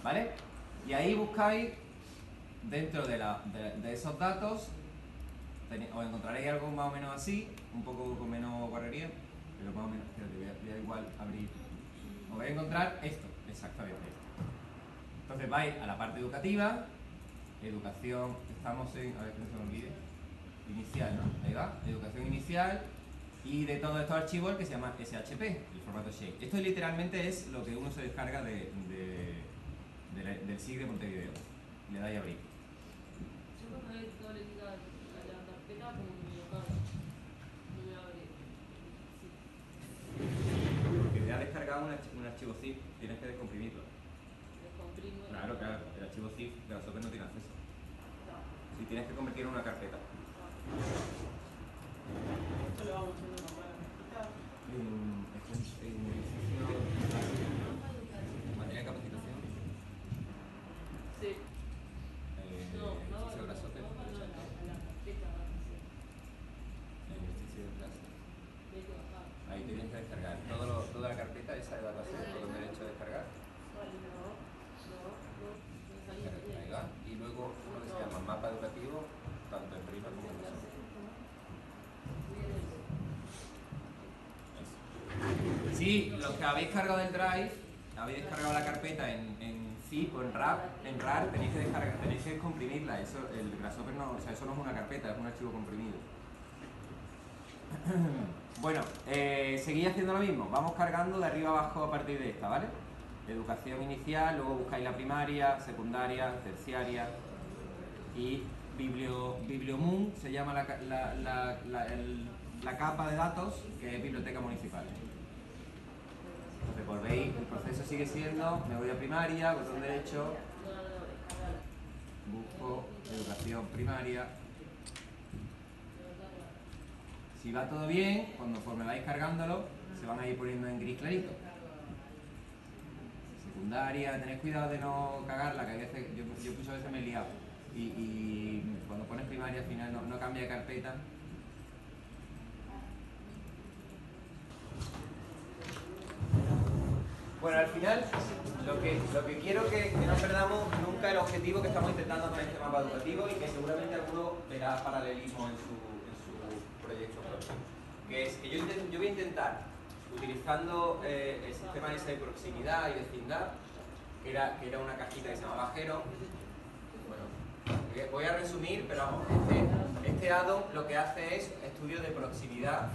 ¿vale? Y ahí buscáis, dentro de esos datos, os encontraréis algo más o menos así, un poco con menos guarrería, pero más o menos, espérate, voy a igual abrir. Os vais a encontrar esto, exactamente esto. Entonces vais a la parte educativa, educación, estamos en, a ver que no se me olvide, inicial, ¿no? Ahí va, educación inicial, y de todos estos archivos el que se llama SHP, el formato Shape. Esto literalmente es lo que uno se descarga del SIG de Montevideo. Le dais a abrir. Yo cuando le clic a la carpeta como que me lo carga. No me abre. Sí. Porque te ha descargado un archivo zip, tienes que descomprimirlo. Descomprimo. Claro, el archivo zip Grasshopper no tiene acceso. No. Si tienes que convertirlo en una carpeta. Esto lo vamos haciendo con la carpeta. En el ejercicio materia de capacitación. Sí. No, Ejercicio Grasshopper, a la carpeta. el ejercicio de clase. Hay que bajar. Ahí tienes que descargar toda la carpeta esa de evaluación, con derecho a descargar. Ahí va. Y luego uno que se llama mapa educativo, tanto en prima como en eso. Sí, los que habéis cargado del Drive, habéis descargado la carpeta en zip o en RAR, tenéis que descargar, tenéis que comprimirla. Eso, el Grasshopper no, o sea, eso no es una carpeta, es un archivo comprimido. Bueno, seguís haciendo lo mismo. Vamos cargando de arriba abajo a partir de esta, ¿vale? Educación inicial, luego buscáis la primaria, secundaria, terciaria y Bibliomun se llama la capa de datos, que es biblioteca municipal. Entonces, pues veis, el proceso sigue siendo, me voy a primaria, botón derecho, busco educación primaria. Si va todo bien, conforme vais cargándolo, se van a ir poniendo en gris clarito. Secundaria, tened cuidado de no cagarla, que a veces, yo muchas veces me he liado. Y cuando pones primaria al final no cambia de carpeta. Bueno, al final lo que quiero que no perdamos nunca el objetivo que estamos intentando con este mapa educativo y que seguramente alguno verá paralelismo en su proyecto propio. Que es que yo voy a intentar, utilizando el sistema ese de proximidad y vecindad, que era una cajita que se llamaba Jero. Bueno, voy a resumir, pero vamos, este addon lo que hace es estudio de proximidad,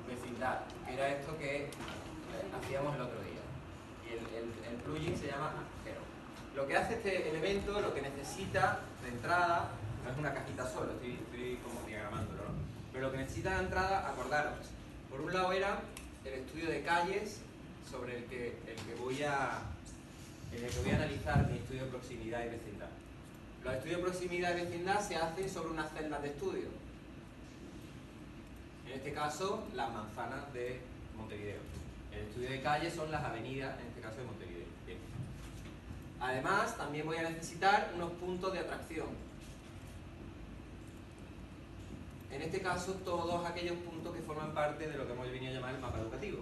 vecindad, que era esto que hacíamos el otro día. Y el plugin se llama Jero. Lo que hace este elemento, lo que necesita de entrada, no es una cajita solo, estoy como diagramándolo, ¿no? Pero lo que necesita de entrada, acordaros, por un lado era el estudio de calles sobre el que voy a analizar mi estudio de proximidad y vecindad. Los estudios de proximidad y vecindad se hacen sobre unas celdas de estudio. En este caso, las manzanas de Montevideo. El estudio de calles son las avenidas, en este caso de Montevideo. Bien. Además, también voy a necesitar unos puntos de atracción. En este caso, todos aquellos puntos que forman parte de lo que hemos venido a llamar el mapa educativo.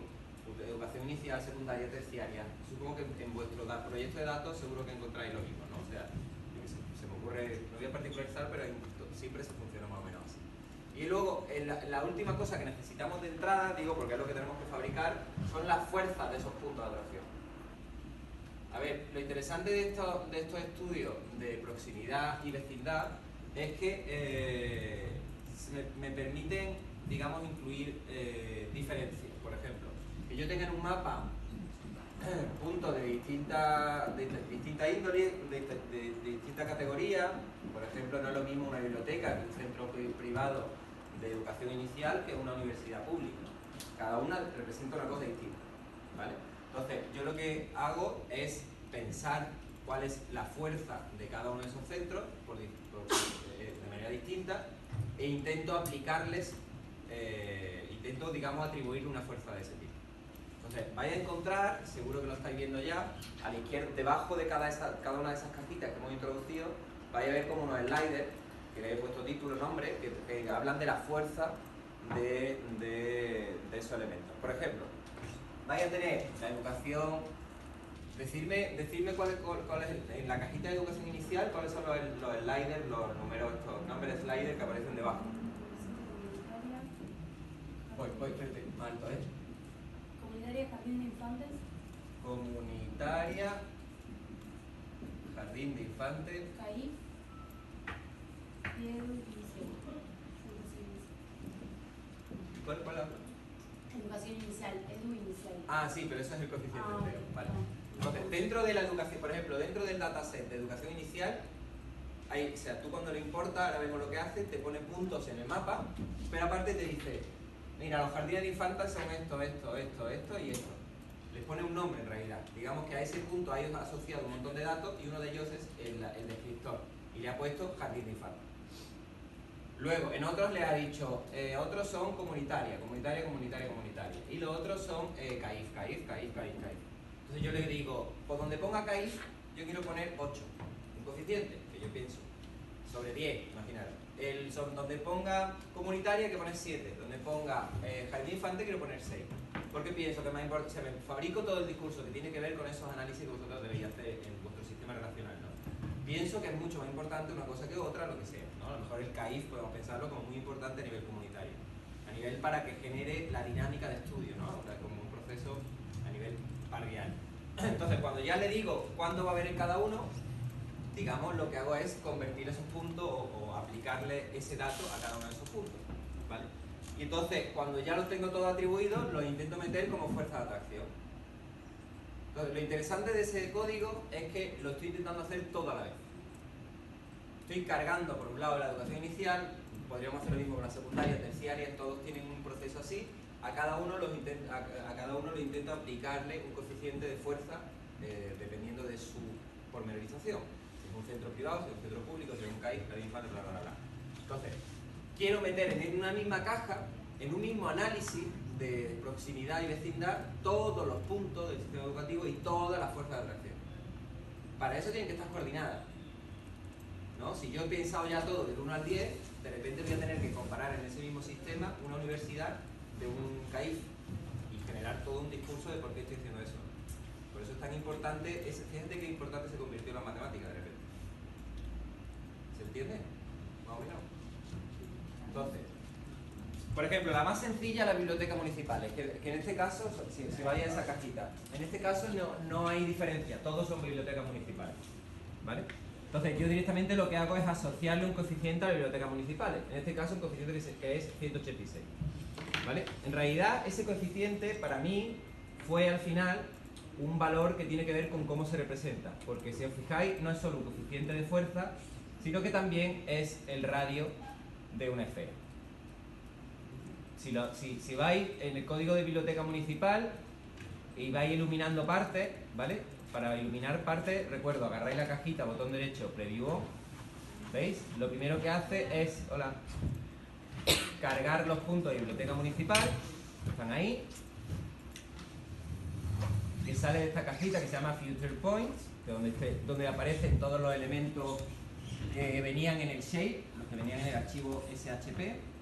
Educación inicial, secundaria, terciaria. Supongo que en vuestro proyecto de datos seguro que encontráis lo mismo, ¿no? O sea, se me ocurre, no voy a particularizar, pero siempre se funciona más o menos así. Y luego, la última cosa que necesitamos de entrada, digo porque es lo que tenemos que fabricar, son las fuerzas de esos puntos de atracción. A ver, lo interesante de estos estudios de proximidad y vecindad es que me permiten, digamos, incluir diferencias. Por ejemplo, que yo tenga en un mapa puntos de distinta índole, de distinta categoría. Por ejemplo, no es lo mismo una biblioteca que un centro privado de educación inicial que una universidad pública. Cada una representa una cosa distinta, ¿vale? Entonces, yo lo que hago es pensar cuál es la fuerza de cada uno de esos centros de manera distinta e intento aplicarles, intento, digamos, atribuirle una fuerza de ese tipo. Entonces, vais a encontrar, seguro que lo estáis viendo ya, a la izquierda, debajo de cada una de esas cajitas que hemos introducido, vais a ver como unos sliders, que le he puesto título, nombre, que hablan de la fuerza de esos elementos. Por ejemplo, vais a tener la educación Decirme cuál es, en la cajita de educación inicial, cuáles son los sliders, los números, estos nombres sliders que aparecen debajo. Espérate, más alto, ¿eh? Comunitaria, jardín de infantes. Comunitaria, jardín de infantes. CAIF. Y educación ¿Cuál es la otra? Educación inicial, edu inicial. Ah, sí, pero eso es el coeficiente entero. Ok. Vale. Entonces, dentro de la educación, por ejemplo, dentro del dataset de educación inicial, o sea, tú cuando lo importas, ahora vemos lo que hace, te pone puntos en el mapa, pero aparte te dice, mira, los jardines de infantes son esto y esto. Les pone un nombre en realidad. Digamos que a ese punto hay asociado un montón de datos y uno de ellos es el descriptor. Y le ha puesto jardín de infantes. Luego, en otros le ha dicho, otros son comunitaria. Y los otros son CAIF. Entonces yo le digo, por donde ponga CAIF, yo quiero poner 8. Un coeficiente, que yo pienso, sobre 10, imaginaros. Donde ponga comunitaria, que poner 7. Donde ponga jardín infante, quiero poner 6. Porque pienso que más importante, o sea, me fabrico todo el discurso que tiene que ver con esos análisis que vosotros debéis hacer en vuestro sistema relacional, ¿no? Pienso que es mucho más importante una cosa que otra, lo que sea, ¿no? A lo mejor el CAIF podemos pensarlo como muy importante a nivel comunitario, a nivel para que genere la dinámica de estudio, ¿no? O sea, como un proceso a nivel parcial. Entonces, cuando ya le digo cuánto va a haber en cada uno, digamos, lo que hago es convertir esos puntos o aplicarle ese dato a cada uno de esos puntos, ¿vale? Y entonces, cuando ya los tengo todos atribuidos, los intento meter como fuerza de atracción. Entonces, lo interesante de ese código es que lo estoy intentando hacer todo a la vez. Estoy cargando, por un lado, la educación inicial, podríamos hacer lo mismo con la secundaria, terciaria, todos tienen un proceso así. A cada uno lo intento aplicarle un coeficiente de fuerza dependiendo de su pormenorización. Si es un centro privado, si es un centro público, si es un CAIF, jardín infante, bla, bla, bla. Entonces, quiero meter en una misma caja, en un mismo análisis de proximidad y vecindad, todos los puntos del sistema educativo y todas las fuerzas de atracción. Para eso tienen que estar coordinadas, ¿no? Si yo he pensado ya todo del 1 al 10, de repente voy a tener que comparar en ese mismo sistema una universidad de un CAIF y generar todo un discurso de por qué estoy haciendo eso. Por eso es tan importante, fíjate qué importante se convirtió la matemática de repente. ¿Se entiende? Más o menos. Entonces, por ejemplo, la más sencilla, la biblioteca municipal, es que en este caso, si se vaya a esa cajita, en este caso no hay diferencia, todos son bibliotecas municipales, ¿vale? Entonces yo directamente lo que hago es asociarle un coeficiente a las bibliotecas municipales, en este caso un coeficiente que es 186, ¿vale? En realidad ese coeficiente para mí fue al final un valor que tiene que ver con cómo se representa, porque si os fijáis no es solo un coeficiente de fuerza, sino que también es el radio de una esfera. Si vais en el código de biblioteca municipal y vais iluminando partes, ¿vale? Para iluminar partes, recuerdo, agarráis la cajita, botón derecho, Preview All, ¿veis? Lo primero que hace es, cargar los puntos de biblioteca municipal, están ahí, y sale de esta cajita que se llama Future Points, donde aparecen todos los elementos que venían en el shape, los que venían en el archivo SHP.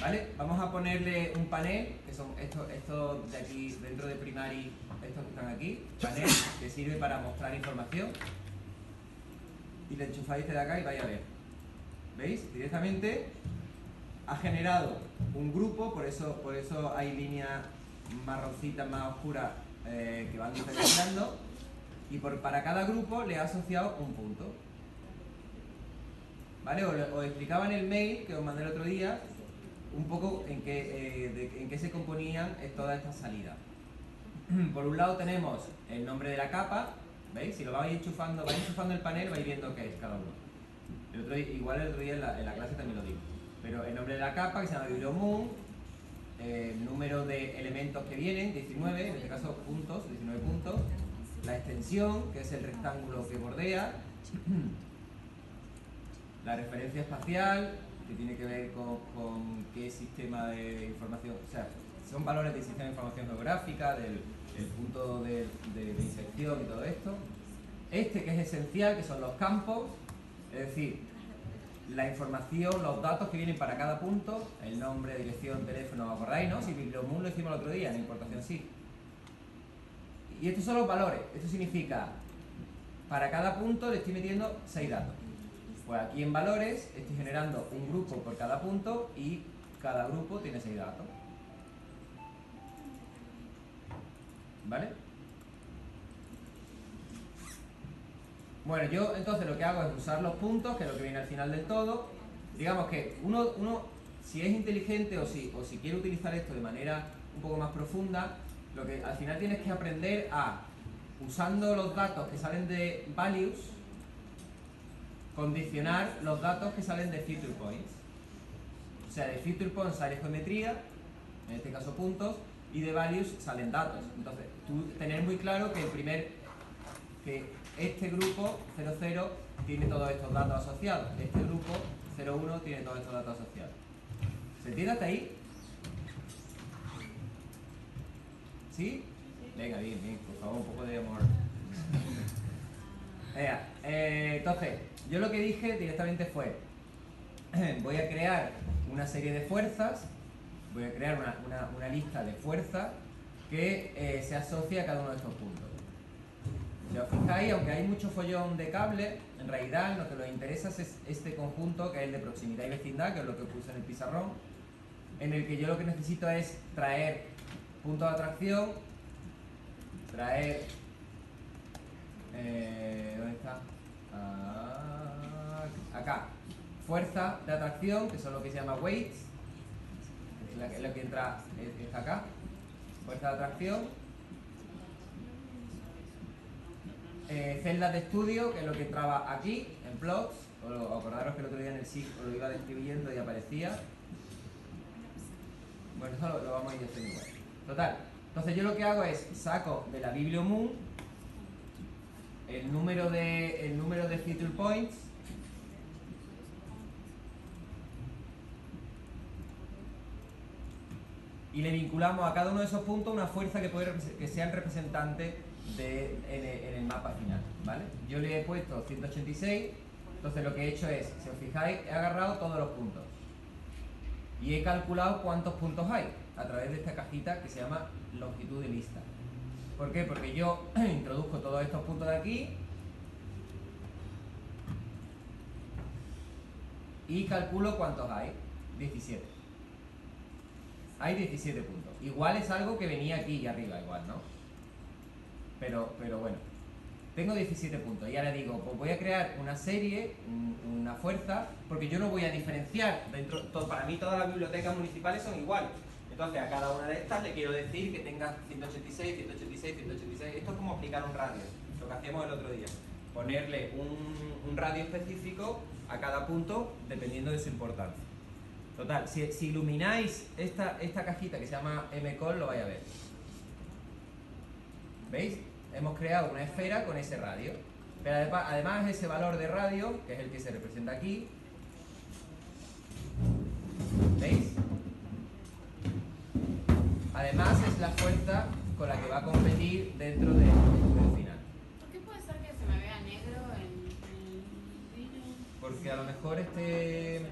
¿Vale? Vamos a ponerle un panel, que son estos de aquí, dentro de Primary, estos que están aquí, panel que sirve para mostrar información. Y le enchufáis este de acá y vais a ver. ¿Veis? Directamente ha generado un grupo, por eso hay líneas marroncitas más oscuras que van diferenciando. Y para cada grupo le ha asociado un punto. ¿Vale? Os explicaba en el mail que os mandé el otro día un poco en qué se componían todas estas salidas. Por un lado tenemos el nombre de la capa, ¿veis? Si lo vais enchufando el panel vais viendo qué es cada uno. Igual el otro día en la clase también lo digo. Pero el nombre de la capa, que se llama BiblioMoon, el número de elementos que vienen, 19, en este caso puntos, 19 puntos, la extensión, que es el rectángulo que bordea, la referencia espacial, que tiene que ver con qué sistema de información, o sea, son valores del sistema de información geográfica, del punto de intersección y todo esto. Este que es esencial, que son los campos, es decir, la información, los datos que vienen para cada punto, el nombre, dirección, teléfono, ¿os acordáis, no? Si BiblioMoon lo hicimos el otro día, en importación sí. Y estos son los valores. Esto significa, para cada punto le estoy metiendo 6 datos. Pues aquí en valores estoy generando un grupo por cada punto y cada grupo tiene 6 datos. ¿Vale? Bueno, yo entonces lo que hago es usar los puntos, que es lo que viene al final del todo. Digamos que uno si es inteligente o si quiere utilizar esto de manera un poco más profunda, lo que al final tienes que aprender a, usando los datos que salen de values, condicionar los datos que salen de feature points. O sea, de feature points sale geometría, en este caso puntos, y de values salen datos. Entonces, tú tener muy claro que este grupo 00 tiene todos estos datos asociados, este grupo 01 tiene todos estos datos asociados. ¿Se entiende hasta ahí? ¿Sí? Venga, bien, bien, por favor, un poco de amor. Entonces, yo lo que dije directamente fue, voy a crear una serie de fuerzas, voy a crear una lista de fuerzas que se asocia a cada uno de estos puntos. Si os fijáis, aunque hay mucho follón de cable, en realidad lo que nos interesa es este conjunto, que es el de proximidad y vecindad, que es lo que puse en el pizarrón, en el que yo lo que necesito es traer puntos de atracción, traer... ¿dónde está? Acá. Fuerza de atracción, que son lo que se llama weights, es lo que entra está acá. Fuerza de atracción. Celdas de estudio, que es lo que entraba aquí, en plots. Acordaros que el otro día en el SIG lo iba describiendo y aparecía. Bueno, eso lo vamos a ir haciendo igual. Total. Entonces yo lo que hago es saco de la bibliomun el número de feature points y le vinculamos a cada uno de esos puntos una fuerza que sea el representante en el mapa final, ¿vale? Yo le he puesto 186, entonces lo que he hecho es, si os fijáis, he agarrado todos los puntos y he calculado cuántos puntos hay a través de esta cajita que se llama longitud de lista. ¿Por qué? Porque yo introduzco todos estos puntos de aquí y calculo cuántos hay. 17. Hay 17 puntos. Igual es algo que venía aquí y arriba, igual, ¿no? Pero bueno. Tengo 17 puntos y ahora digo, pues voy a crear una serie, una fuerza, porque yo no voy a diferenciar. Para mí todas las bibliotecas municipales son iguales. Entonces a cada una de estas le quiero decir que tenga 186, 186, 186. Esto es como aplicar un radio, lo que hacíamos el otro día. Ponerle un radio específico a cada punto dependiendo de su importancia. Total, si ilumináis esta cajita que se llama mcall, lo vais a ver. ¿Veis? Hemos creado una esfera con ese radio. Pero además ese valor de radio, que es el que se representa aquí, ¿veis? Además es la fuerza con la que va a competir dentro del final. ¿Por qué puede ser que se me vea negro en vídeo? Porque a lo mejor esté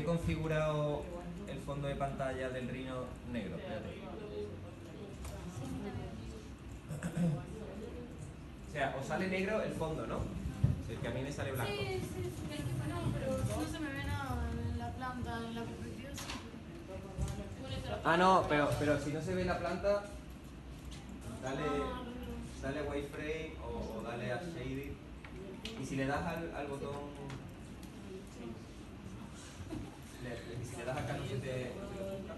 configurado el fondo de pantalla del Rhino negro. O sea, os sale negro el fondo, ¿no? El que a mí me sale blanco. Sí, no, pero no se me ve nada en la planta, en la perspectiva. Ah, no, pero si no se ve la planta, dale a wireframe o dale a shading. Y si le das al botón, si le das acá no se te busca.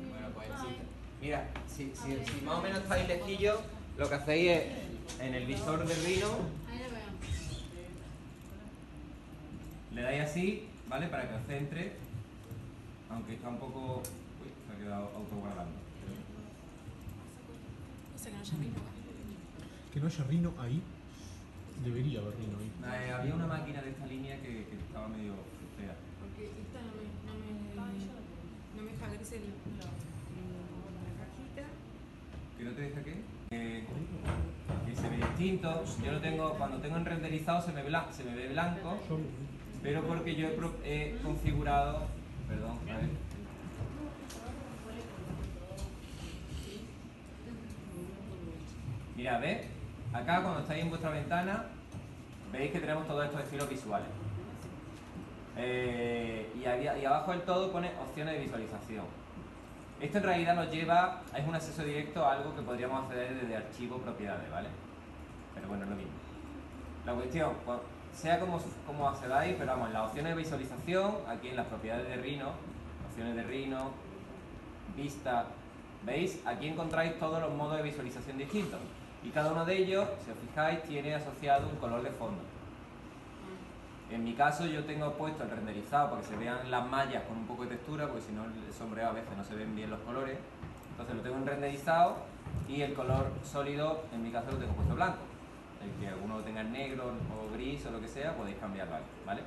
Bueno, pues sí. Mira, si más o menos estáis lejillos, lo que hacéis es en el visor del Rhino, Ahí lo veo. le dais así, ¿vale? Para que os centre, aunque está un poco... Uy, se ha quedado autoguardando. Que no haya Rhino ahí. Debería haber Rhino ahí. Había una máquina de esta línea que estaba medio fea. Porque esta no me deja crecer la cajita. ¿Que no te deja qué? Que se ve distinto. Yo lo tengo, cuando tengo en renderizado se me ve blanco, pero porque yo he configurado, perdón, a ver, Mirad, ¿ves? Acá cuando estáis en vuestra ventana, veis que tenemos todos estos estilos visuales. Y abajo del todo pone opciones de visualización. Esto en realidad nos lleva, es un acceso directo a algo que podríamos acceder desde archivo propiedades, ¿vale? Pero bueno, es lo mismo. La cuestión, sea como accedáis, pero vamos, en las opciones de visualización, aquí en las propiedades de Rhino, opciones de Rhino, vista, ¿veis? Aquí encontráis todos los modos de visualización distintos. Y cada uno de ellos, si os fijáis, tiene asociado un color de fondo. En mi caso yo tengo puesto el renderizado para que se vean las mallas con un poco de textura, porque si no el sombreado a veces no se ven bien los colores. Entonces lo tengo en renderizado y el color sólido, en mi caso lo tengo puesto blanco. El que alguno lo tenga en negro o gris o lo que sea, podéis cambiarlo ahí, ¿vale?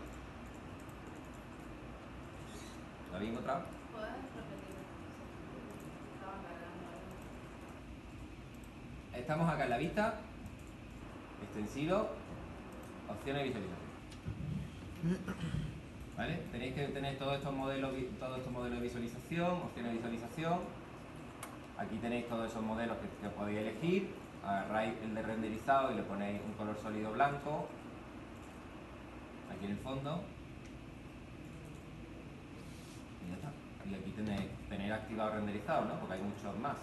¿Lo habéis encontrado? ¿Puedes repetir? Estaba cargando algo. Estamos acá en la vista, extensivo, opciones de visualización. ¿Vale? Tenéis que tener todos estos modelos de visualización, opciones de visualización. Aquí tenéis todos esos modelos que podéis elegir. Agarráis el de renderizado y le ponéis un color sólido blanco. Aquí en el fondo. Y ya está. Y aquí tenéis activado renderizado, ¿no? Porque hay muchos más.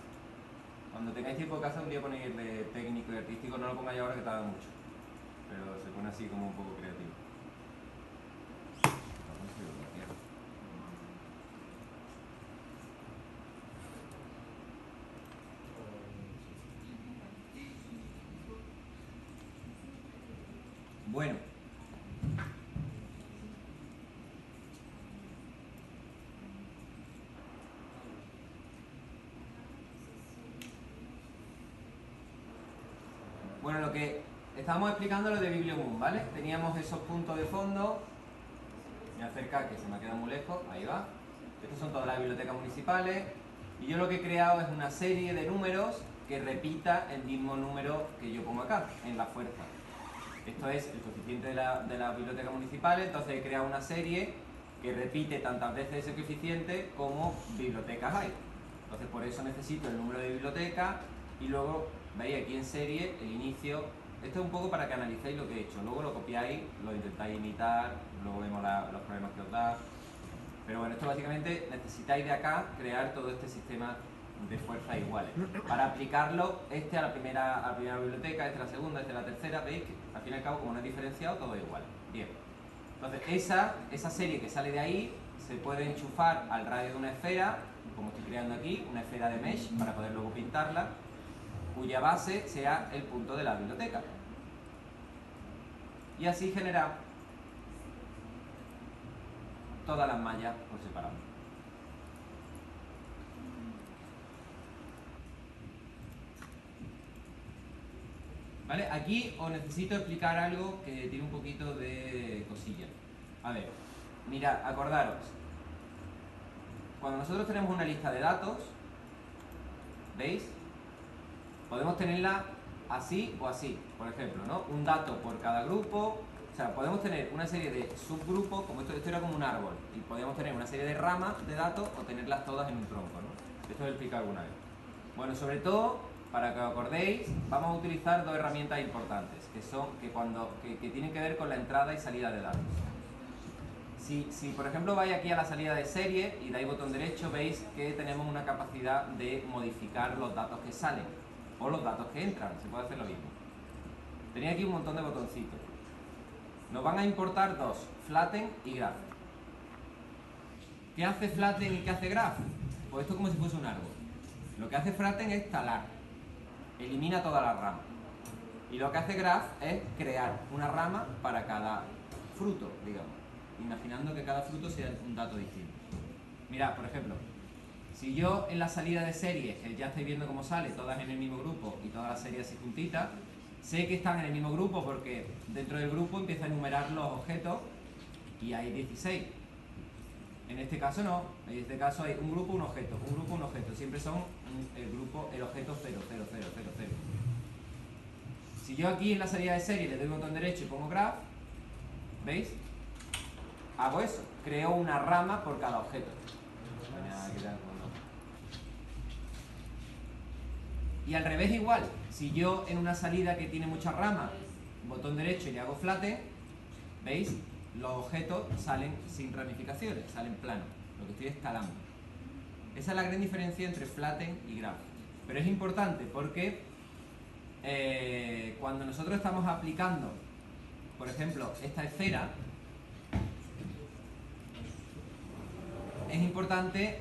Cuando tengáis tiempo de casa, un día ponéis el de técnico y artístico, no lo pongáis ahora que tarda mucho. Pero se pone así como un poco creativo. Bueno. Bueno, lo que estábamos explicando lo de Biblioboom, ¿vale? Teníamos esos puntos de fondo. Me voy a acercar, que se me ha quedado muy lejos. Ahí va. Estas son todas las bibliotecas municipales. Y yo lo que he creado es una serie de números que repita el mismo número que yo pongo acá, en la fuerza. Esto es el coeficiente de la biblioteca municipal, entonces he creado una serie que repite tantas veces ese coeficiente como bibliotecas hay. Entonces por eso necesito el número de biblioteca y luego veis aquí en serie el inicio. Esto es un poco para que analicéis lo que he hecho, luego lo copiáis, lo intentáis imitar, luego vemos los problemas que os da. Pero bueno, esto básicamente necesitáis de acá crear todo este sistema de fuerzas iguales. Para aplicarlo, a la primera biblioteca, a la segunda, a la tercera, veis que al fin y al cabo, como no es diferenciado, todo es igual. Bien. Entonces, esa serie que sale de ahí se puede enchufar al radio de una esfera, como estoy creando aquí, una esfera de mesh, para poder luego pintarla, cuya base sea el punto de la biblioteca. Y así generar todas las mallas por separado. ¿Vale? Aquí os necesito explicar algo que tiene un poquito de cosilla. A ver, mirad, acordaros. Cuando nosotros tenemos una lista de datos, ¿veis? Podemos tenerla así o así, por ejemplo, ¿no? Un dato por cada grupo. O sea, podemos tener una serie de subgrupos, como esto era como un árbol, y podemos tener una serie de ramas de datos o tenerlas todas en un tronco, ¿no? Esto lo he explicado alguna vez. Bueno, sobre todo, para que os acordéis, vamos a utilizar dos herramientas importantes, que tienen que ver con la entrada y salida de datos. Si por ejemplo vais aquí a la salida de serie y dais botón derecho, veis que tenemos una capacidad de modificar los datos que salen, o los datos que entran, se puede hacer lo mismo. Tenéis aquí un montón de botoncitos. Nos van a importar dos, flatten y graph. ¿Qué hace flatten y qué hace graph? Pues esto es como si fuese un árbol. Lo que hace flatten es talar, elimina toda la rama. Y lo que hace graph es crear una rama para cada fruto, digamos, imaginando que cada fruto sea un dato distinto. Mirad, por ejemplo, si yo en la salida de series, que ya estáis viendo cómo sale, todas en el mismo grupo y todas las series así juntitas, sé que están en el mismo grupo porque dentro del grupo empieza a enumerar los objetos y hay 16. En este caso no, en este caso hay un grupo, un objeto, un grupo, un objeto. Siempre son el objeto 0, 0, 0, 0, 0. Si yo aquí en la salida de serie le doy botón derecho y pongo graph, ¿veis? Hago eso, creo una rama por cada objeto. Y al revés igual, si yo en una salida que tiene muchas ramas, botón derecho y le hago flatten, ¿veis? Los objetos salen sin ramificaciones, salen planos, lo que estoy escalando. Esa es la gran diferencia entre flatten y graph. Pero es importante porque cuando nosotros estamos aplicando, por ejemplo, esta esfera, es importante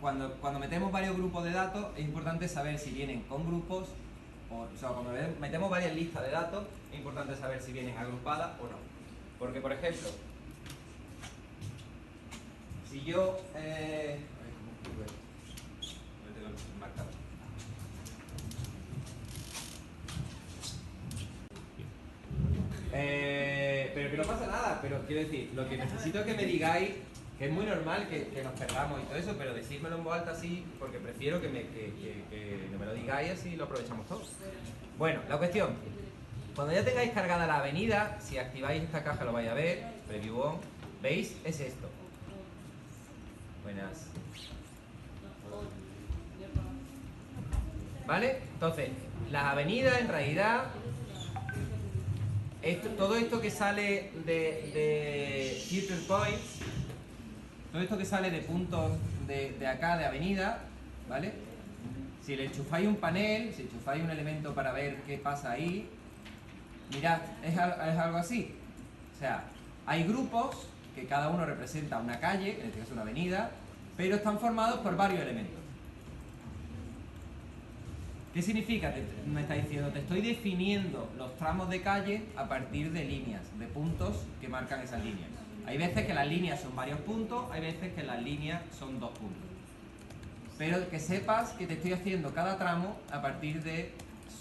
cuando metemos varios grupos de datos, es importante saber si vienen con grupos, o sea, cuando metemos varias listas de datos, es importante saber si vienen agrupadas o no. Porque, por ejemplo, si yo... a ver, ¿cómo escribo esto? No tengo el marcador. Pero que no pasa nada, pero quiero decir, lo que necesito es que me digáis, que es muy normal que nos perdamos y todo eso, pero decírmelo en voz alta así, porque prefiero que me lo digáis así lo aprovechamos todos. Bueno, la cuestión, cuando ya tengáis cargada la avenida, si activáis esta caja lo vais a ver, preview on, ¿veis? Es esto. Buenas. ¿Vale? Entonces, las avenidas en realidad... todo esto que sale de future points, todo esto que sale de puntos de acá, de avenida, ¿vale? Si le enchufáis un panel, si enchufáis un elemento para ver qué pasa ahí, mirad, es algo así. O sea, hay grupos que cada uno representa una calle, en este caso una avenida, pero están formados por varios elementos. ¿Qué significa? Me está diciendo, te estoy definiendo los tramos de calle a partir de líneas, de puntos que marcan esas líneas. Hay veces que las líneas son varios puntos, hay veces que las líneas son 2 puntos. Pero que sepas que te estoy haciendo cada tramo a partir de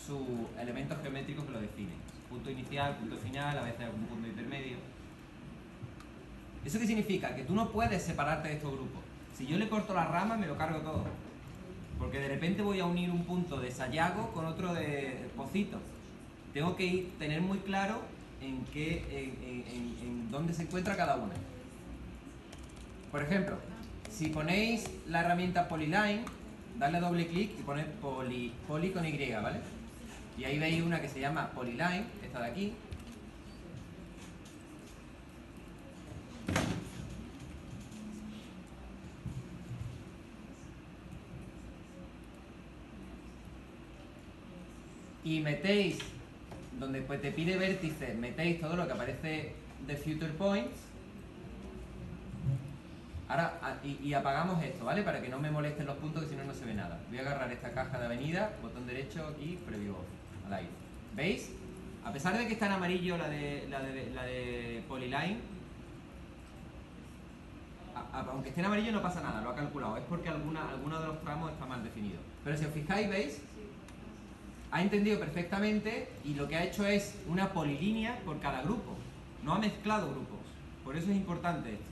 sus elementos geométricos que lo definen. Punto inicial, punto final, a veces algún punto intermedio. ¿Eso qué significa? Que tú no puedes separarte de estos grupos. Si yo le corto la rama, me lo cargo todo. Porque de repente voy a unir un punto de Sayago con otro de Pocito. Tengo que tener muy claro en dónde se encuentra cada una. Por ejemplo, si ponéis la herramienta Polyline, darle doble clic y poner poly con Y, ¿vale? Y ahí veis una que se llama Polyline, esta de aquí. Y metéis, donde pues te pide vértices, metéis todo lo que aparece de future points. Ahora, y apagamos esto, ¿vale? Para que no me molesten los puntos, que si no, no se ve nada. Voy a agarrar esta caja de avenida, botón derecho y preview off, al aire. ¿Veis? A pesar de que está en amarillo la de Polyline, aunque esté en amarillo no pasa nada, lo ha calculado. Es porque alguno de los tramos está mal definido. Pero si os fijáis, ¿veis? Ha entendido perfectamente y lo que ha hecho es una polilínea por cada grupo. No ha mezclado grupos. Por eso es importante esto.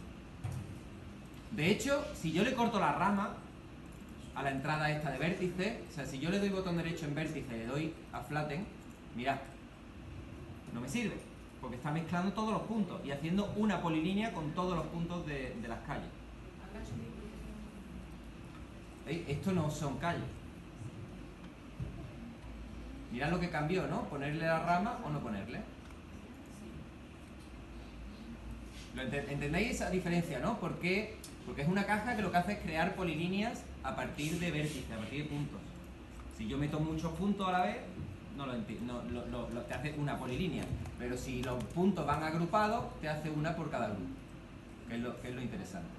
De hecho, si yo le corto la rama a la entrada esta de vértice, o sea, si yo le doy botón derecho en vértice y le doy a flatten, mirad, no me sirve, porque está mezclando todos los puntos y haciendo una polilínea con todos los puntos de las calles. ¿Veis? Esto no son calles. Mirad lo que cambió, ¿no? Ponerle la rama o no ponerle. ¿Entendéis esa diferencia, no? Porque es una caja que lo que hace es crear polilíneas a partir de vértices, a partir de puntos. Si yo meto muchos puntos a la vez, te hace una polilínea. Pero si los puntos van agrupados, te hace una por cada grupo. Que es lo interesante.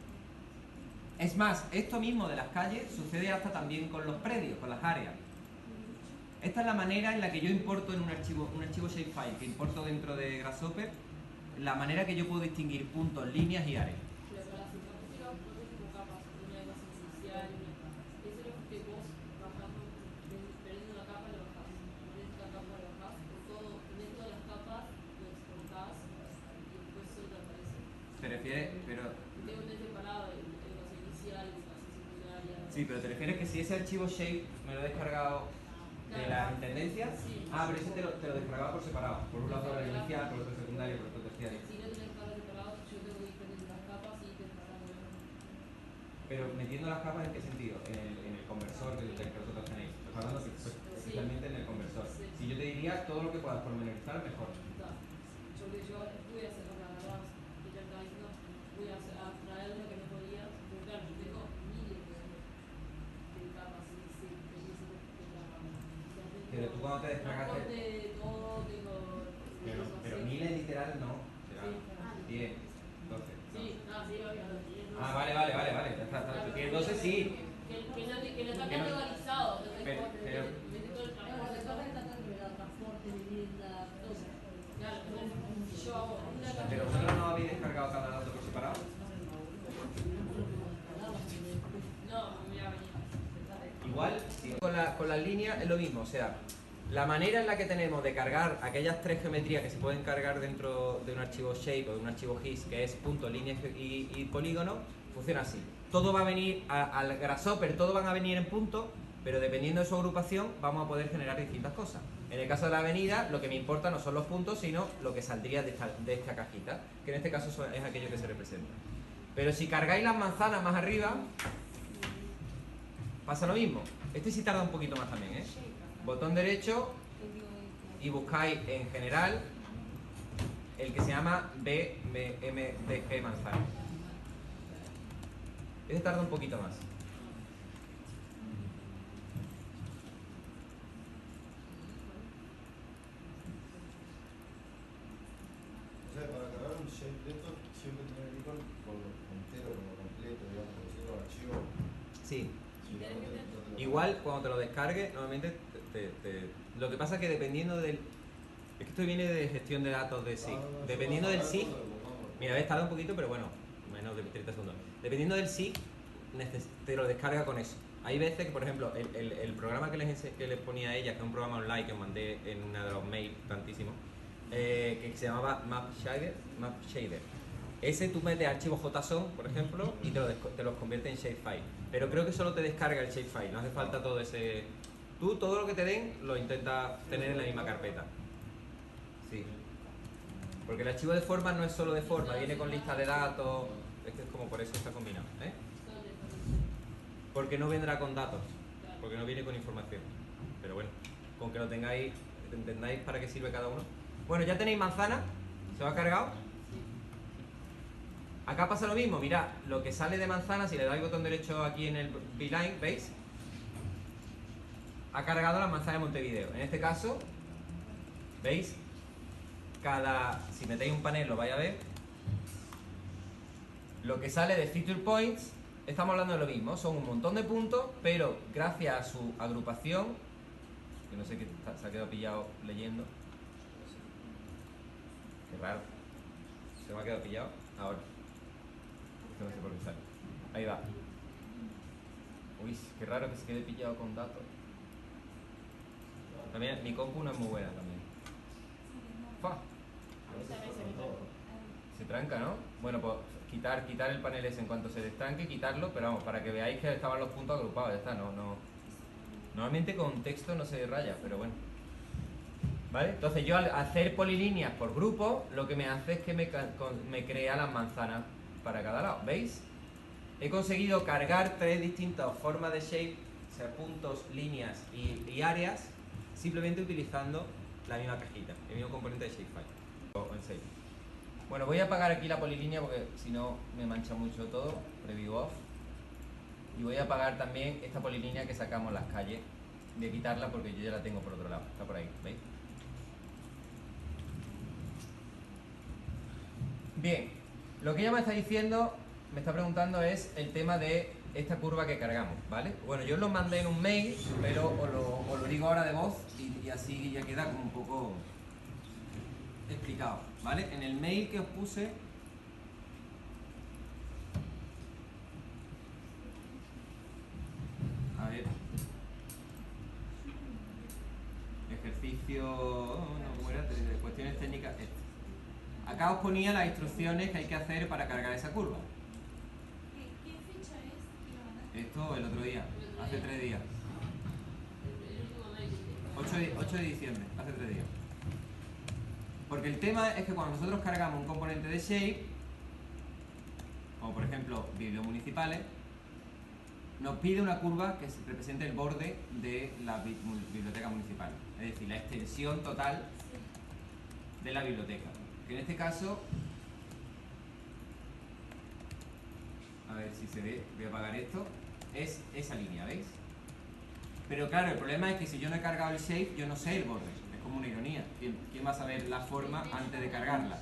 Es más, esto mismo de las calles sucede hasta también con los predios, con las áreas. Esta es la manera en la que yo importo en un archivo shapefile que importo dentro de Grasshopper, la manera que yo puedo distinguir puntos, líneas y áreas. Pero para las informáticas no es como capas, una es más esencial, eso es lo que vos bajando, perdiendo la capa lo bajás, perdiendo la capa lo bajás, por todo, dentro de las capas lo exportás y después eso te aparece. ¿Te refieres? Pero... Tengo un separado el base inicial, el base secundaria. Sí, pero te refieres que si ese archivo shape me lo he descargado de la intendencia, sí, pero ese te lo descargaba por separado. Por un lado el inicial, por otro secundario, por otro terciario. Si no tienes capas separadas, yo tengo que ir perdiendo las capas y te descargando. Pero metiendo las capas, ¿en qué sentido? En el conversor que vosotros tenéis. Estoy hablando especialmente en el conversor. Sí. Si yo te diría todo lo que puedas pormenorizar, mejor. Yo voy a hacer la verdad, que ya está diciendo, voy a traer lo que me podía, porque claro, yo tengo miles de capas, Pero tú cuando te descargaste. todo, tengo. Pero miles literal no. Será 10, 12. Sí, obviamente. Ah, vale. Ya está. Si tienes 12, sí. Que no está categorizado. Pero- Transporte, vivienda, todo. Claro, entonces yo hago una Pero vosotros no habéis descargado cada dato por separado. No, me voy a venir. Igual, con las líneas es lo mismo, o sea, la manera en la que tenemos de cargar aquellas tres geometrías que se pueden cargar dentro de un archivo shape o de un archivo GIS, que es punto, línea y polígono, funciona así. Todo va a venir al grasshopper, todo van a venir en punto, pero dependiendo de su agrupación vamos a poder generar distintas cosas. En el caso de la avenida, lo que me importa no son los puntos, sino lo que saldría de esta cajita, que en este caso es aquello que se representa. Pero si cargáis las manzanas más arriba, pasa lo mismo. Este sí tarda un poquito más también, ¿eh? Botón derecho y buscáis en general el que se llama BMDG manzana. Este tarda un poquito más. O sea, para cargar un shape de esto siempre tener que ir con lo entero, con lo completo, digamos, con los archivos. Sí. Si no, no te lo Igual cuando te lo descargues, normalmente lo que pasa es que dependiendo del... Es que esto viene de gestión de datos de SIG. Dependiendo del SIG... Mira, habéis tardado un poquito, pero bueno, menos de 30 segundos. Dependiendo del SIG, te lo descarga con eso. Hay veces que, por ejemplo, el programa que les ponía a ella, que es un programa online que os mandé en una de los mails tantísimo, que se llamaba Map Shader. Ese tú metes archivos JSON, por ejemplo, y te los convierte en shapefile. Pero creo que solo te descarga el shapefile, no hace falta todo ese... Tú todo lo que te den lo intentas tener en la misma carpeta. Sí. Porque el archivo de forma no es solo de forma, viene con lista de datos, es que es como por eso está combinado, ¿eh? Porque no vendrá con datos, porque no viene con información. Pero bueno, con que lo tengáis, entendáis para qué sirve cada uno. Bueno, ya tenéis manzana, ¿se ha cargado? Acá pasa lo mismo, mirad, lo que sale de manzana, si le dais botón derecho aquí en el beeline, ¿veis? Ha cargado la manzana de Montevideo. En este caso, ¿veis? Si metéis un panel lo vais a ver. Lo que sale de Feature Points, estamos hablando de lo mismo, son un montón de puntos, pero gracias a su agrupación, que no sé qué se ha quedado pillado leyendo. Qué raro. Se me ha quedado pillado. Ahora. No sé por qué sale. Ahí va. Uy, qué raro que se quede pillado con datos. También mi compu no es muy buena también. ¡Fua! Se tranca, ¿no? Bueno, pues quitar el panel ese en cuanto se destanque, quitarlo, pero vamos, para que veáis que estaban los puntos agrupados, ya está, no. Normalmente con texto no se raya, pero bueno. ¿Vale? Entonces yo al hacer polilíneas por grupo, lo que me hace es que me crea las manzanas para cada lado, ¿veis? He conseguido cargar tres distintas formas de shape, o sea, puntos, líneas y áreas, simplemente utilizando la misma cajita, el mismo componente de shapefile o en shape. Bueno, voy a apagar aquí la polilínea porque si no me mancha mucho todo, preview off. Y voy a apagar también esta polilínea que sacamos en las calles. Voy a quitarla porque yo ya la tengo por otro lado, está por ahí, ¿veis? Bien, lo que ella me está diciendo, me está preguntando es el tema de esta curva que cargamos, ¿vale? Bueno, yo os lo mandé en un mail, pero os lo digo ahora de voz y así ya queda como un poco explicado, ¿vale? En el mail que os puse, a ver, ejercicio, no, ¿cómo era? De cuestiones técnicas, acá os ponía las instrucciones que hay que hacer para cargar esa curva. ¿Qué fecha es? Esto el otro día, hace 3 días. El último mail. 8 de diciembre, hace 3 días. Porque el tema es que cuando nosotros cargamos un componente de shape, como por ejemplo bibliomunicipales, nos pide una curva que represente el borde de la biblioteca municipal, es decir, la extensión total de la biblioteca, que en este caso, a ver si se ve, voy a apagar esto, es esa línea, ¿veis? Pero claro, el problema es que si yo no he cargado el shape, yo no sé el borde, es como una ironía. ¿Quién va a saber la forma antes de cargarla?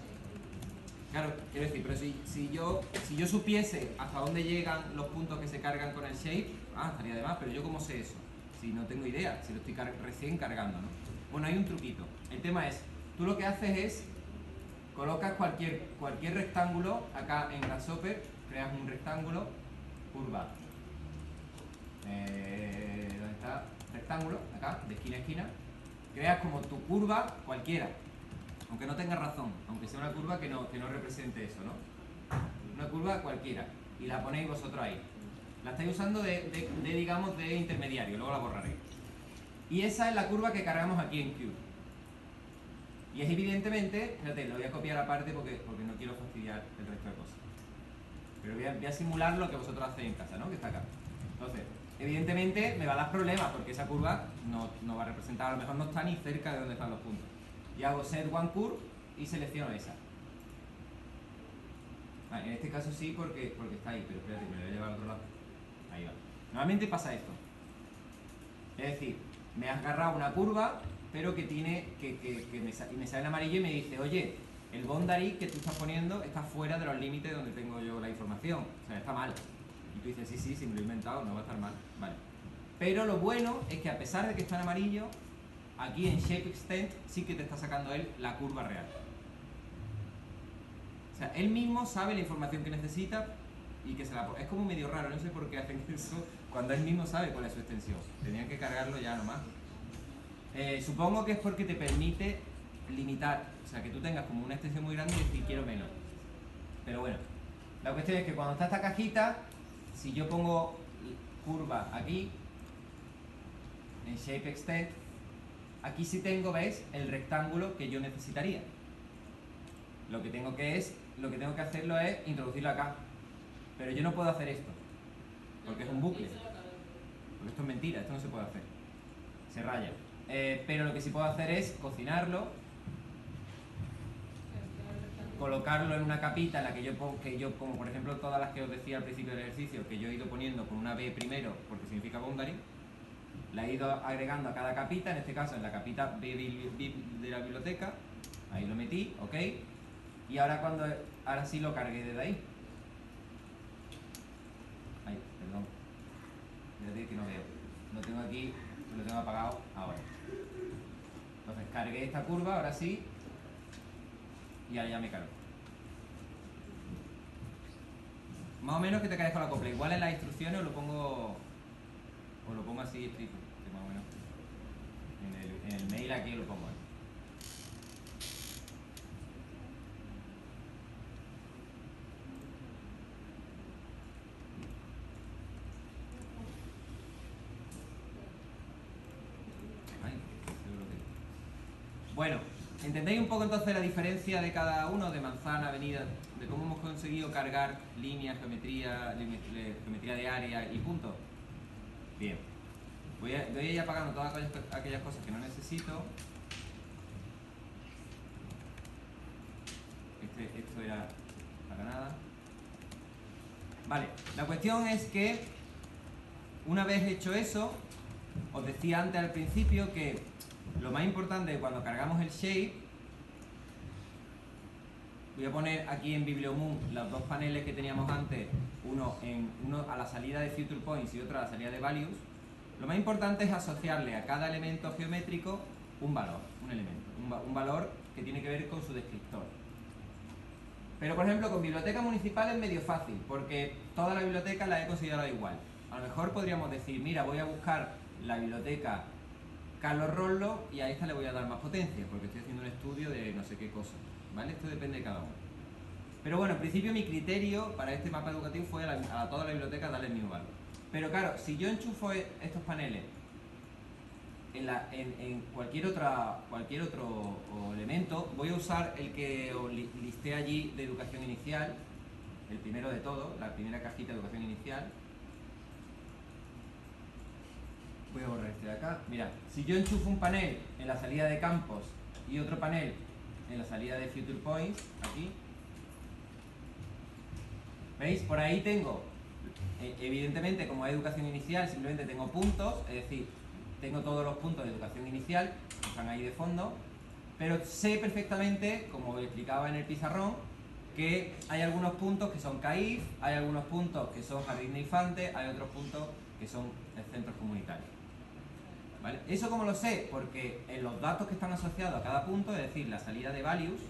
Claro, quiero decir, pero si yo supiese hasta dónde llegan los puntos que se cargan con el shape, estaría de más, pero yo cómo sé eso, si no tengo idea, si lo estoy recién cargando, ¿no? Bueno, hay un truquito. El tema es, tú lo que haces es, colocas cualquier rectángulo acá en Grasshopper, creas un rectángulo, curva. ¿Dónde está? Rectángulo, acá, de esquina a esquina. Creas como tu curva cualquiera, aunque no tenga razón, aunque sea una curva que no represente eso, ¿no? Una curva cualquiera, y la ponéis vosotros ahí. La estáis usando digamos, de intermediario, luego la borraré. Y esa es la curva que cargamos aquí en Cube. Y es evidentemente, fíjate, lo voy a copiar aparte porque no quiero fastidiar el resto de cosas. Pero voy a simular lo que vosotros hacéis en casa, ¿no? Que está acá. Entonces, evidentemente me va a dar problemas porque esa curva no va a representar, a lo mejor no está ni cerca de donde están los puntos. Y hago set one curve y selecciono esa. En este caso sí porque está ahí, pero espérate, me lo voy a llevar al otro lado. Ahí va. Normalmente pasa esto. Es decir, me has agarrado una curva, pero que tiene me sale en amarillo y me dice, oye, el boundary que tú estás poniendo está fuera de los límites donde tengo yo la información. O sea, está mal. Y tú dices, sí, me lo he inventado, no va a estar mal. Vale. Pero lo bueno es que a pesar de que está en amarillo, aquí en Shape Extend sí que te está sacando él la curva real. O sea, él mismo sabe la información que necesita y que se la... Es como medio raro, no sé por qué hacen eso cuando él mismo sabe cuál es su extensión. Tenían que cargarlo ya nomás. Supongo que es porque te permite limitar, o sea, que tú tengas como una extensión muy grande y decir quiero menos. Pero bueno, la cuestión es que cuando está esta cajita, si yo pongo curva aquí, en Shape Extend, aquí sí tengo, ¿ves?, el rectángulo que yo necesitaría. Lo que tengo que hacerlo es introducirlo acá. Pero yo no puedo hacer esto, porque es un bucle. Porque esto es mentira, esto no se puede hacer. Se raya. Pero lo que sí puedo hacer es cocinarlo, colocarlo en una capita en la que yo como por ejemplo todas las que os decía al principio del ejercicio, que yo he ido poniendo con una B primero, porque significa boundary, la he ido agregando a cada capita, en este caso en la capita B de la biblioteca, ahí lo metí, ok, y ahora sí lo cargué desde ahí. Ay, perdón, fíjate que no veo, lo tengo aquí, lo tengo apagado ahora. Entonces cargué esta curva, ahora sí, y ahora ya me cargo. Más o menos que te caes con la copla. Igual en las instrucciones os lo pongo así escrito, que más o menos en el mail aquí lo pongo. Bueno, ¿entendéis un poco entonces la diferencia de cada uno, de manzana, avenida, de cómo hemos conseguido cargar líneas, geometría de área y puntos? Bien. Voy a ir apagando todas aquellas cosas que no necesito. Esto era para nada. Vale, la cuestión es que una vez hecho eso, os decía antes al principio que lo más importante cuando cargamos el shape, voy a poner aquí en BiblioMoon los dos paneles que teníamos antes, uno a la salida de Future Points y otro a la salida de Values. Lo más importante es asociarle a cada elemento geométrico un valor, un valor que tiene que ver con su descriptor. Pero por ejemplo con biblioteca municipal es medio fácil, porque toda la biblioteca la he considerado igual. A lo mejor podríamos decir, mira, voy a buscar la biblioteca Carlos Rollo y a esta le voy a dar más potencia, porque estoy haciendo un estudio de no sé qué cosa, ¿vale? Esto depende de cada uno. Pero bueno, en principio mi criterio para este mapa educativo fue a toda la biblioteca darle el mismo valor. Pero claro, si yo enchufo estos paneles en cualquier otro elemento, voy a usar el que os listé allí de educación inicial, el primero de todo, la primera cajita de educación inicial. Voy a borrar este de acá. Mira, si yo enchufo un panel en la salida de campos y otro panel en la salida de future points, aquí, ¿veis? Por ahí tengo, evidentemente como es educación inicial, simplemente tengo puntos, es decir, tengo todos los puntos de educación inicial, que están ahí de fondo, pero sé perfectamente, como explicaba en el pizarrón, que hay algunos puntos que son CAIF, hay algunos puntos que son jardín de infantes, hay otros puntos que son centros comunitarios. ¿Vale? ¿Eso cómo lo sé? Porque en los datos que están asociados a cada punto, es decir, la salida de values,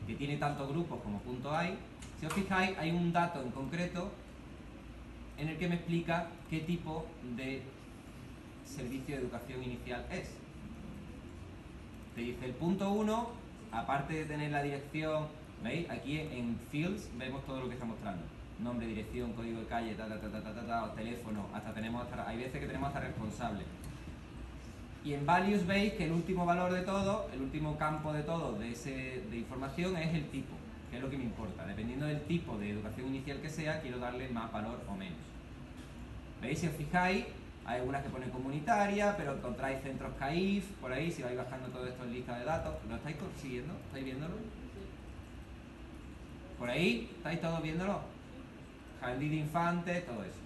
que tiene tantos grupos como puntos hay, si os fijáis, hay un dato en concreto en el que me explica qué tipo de servicio de educación inicial es. Te dice el punto 1, aparte de tener la dirección, ¿veis? Aquí en Fields vemos todo lo que está mostrando. Nombre, dirección, código de calle, teléfono, hay veces que tenemos hasta responsable. Y en Values veis que el último valor de todo, el último campo de todo de información es el tipo, que es lo que me importa. Dependiendo del tipo de educación inicial que sea, quiero darle más valor o menos. ¿Veis? Si os fijáis, hay algunas que ponen comunitaria, pero encontráis centros CAIF, por ahí, si vais bajando todo esto en lista de datos. ¿Lo estáis consiguiendo? ¿Estáis viéndolo? Por ahí, ¿estáis todos viéndolo? Jardín de infantes, todo eso.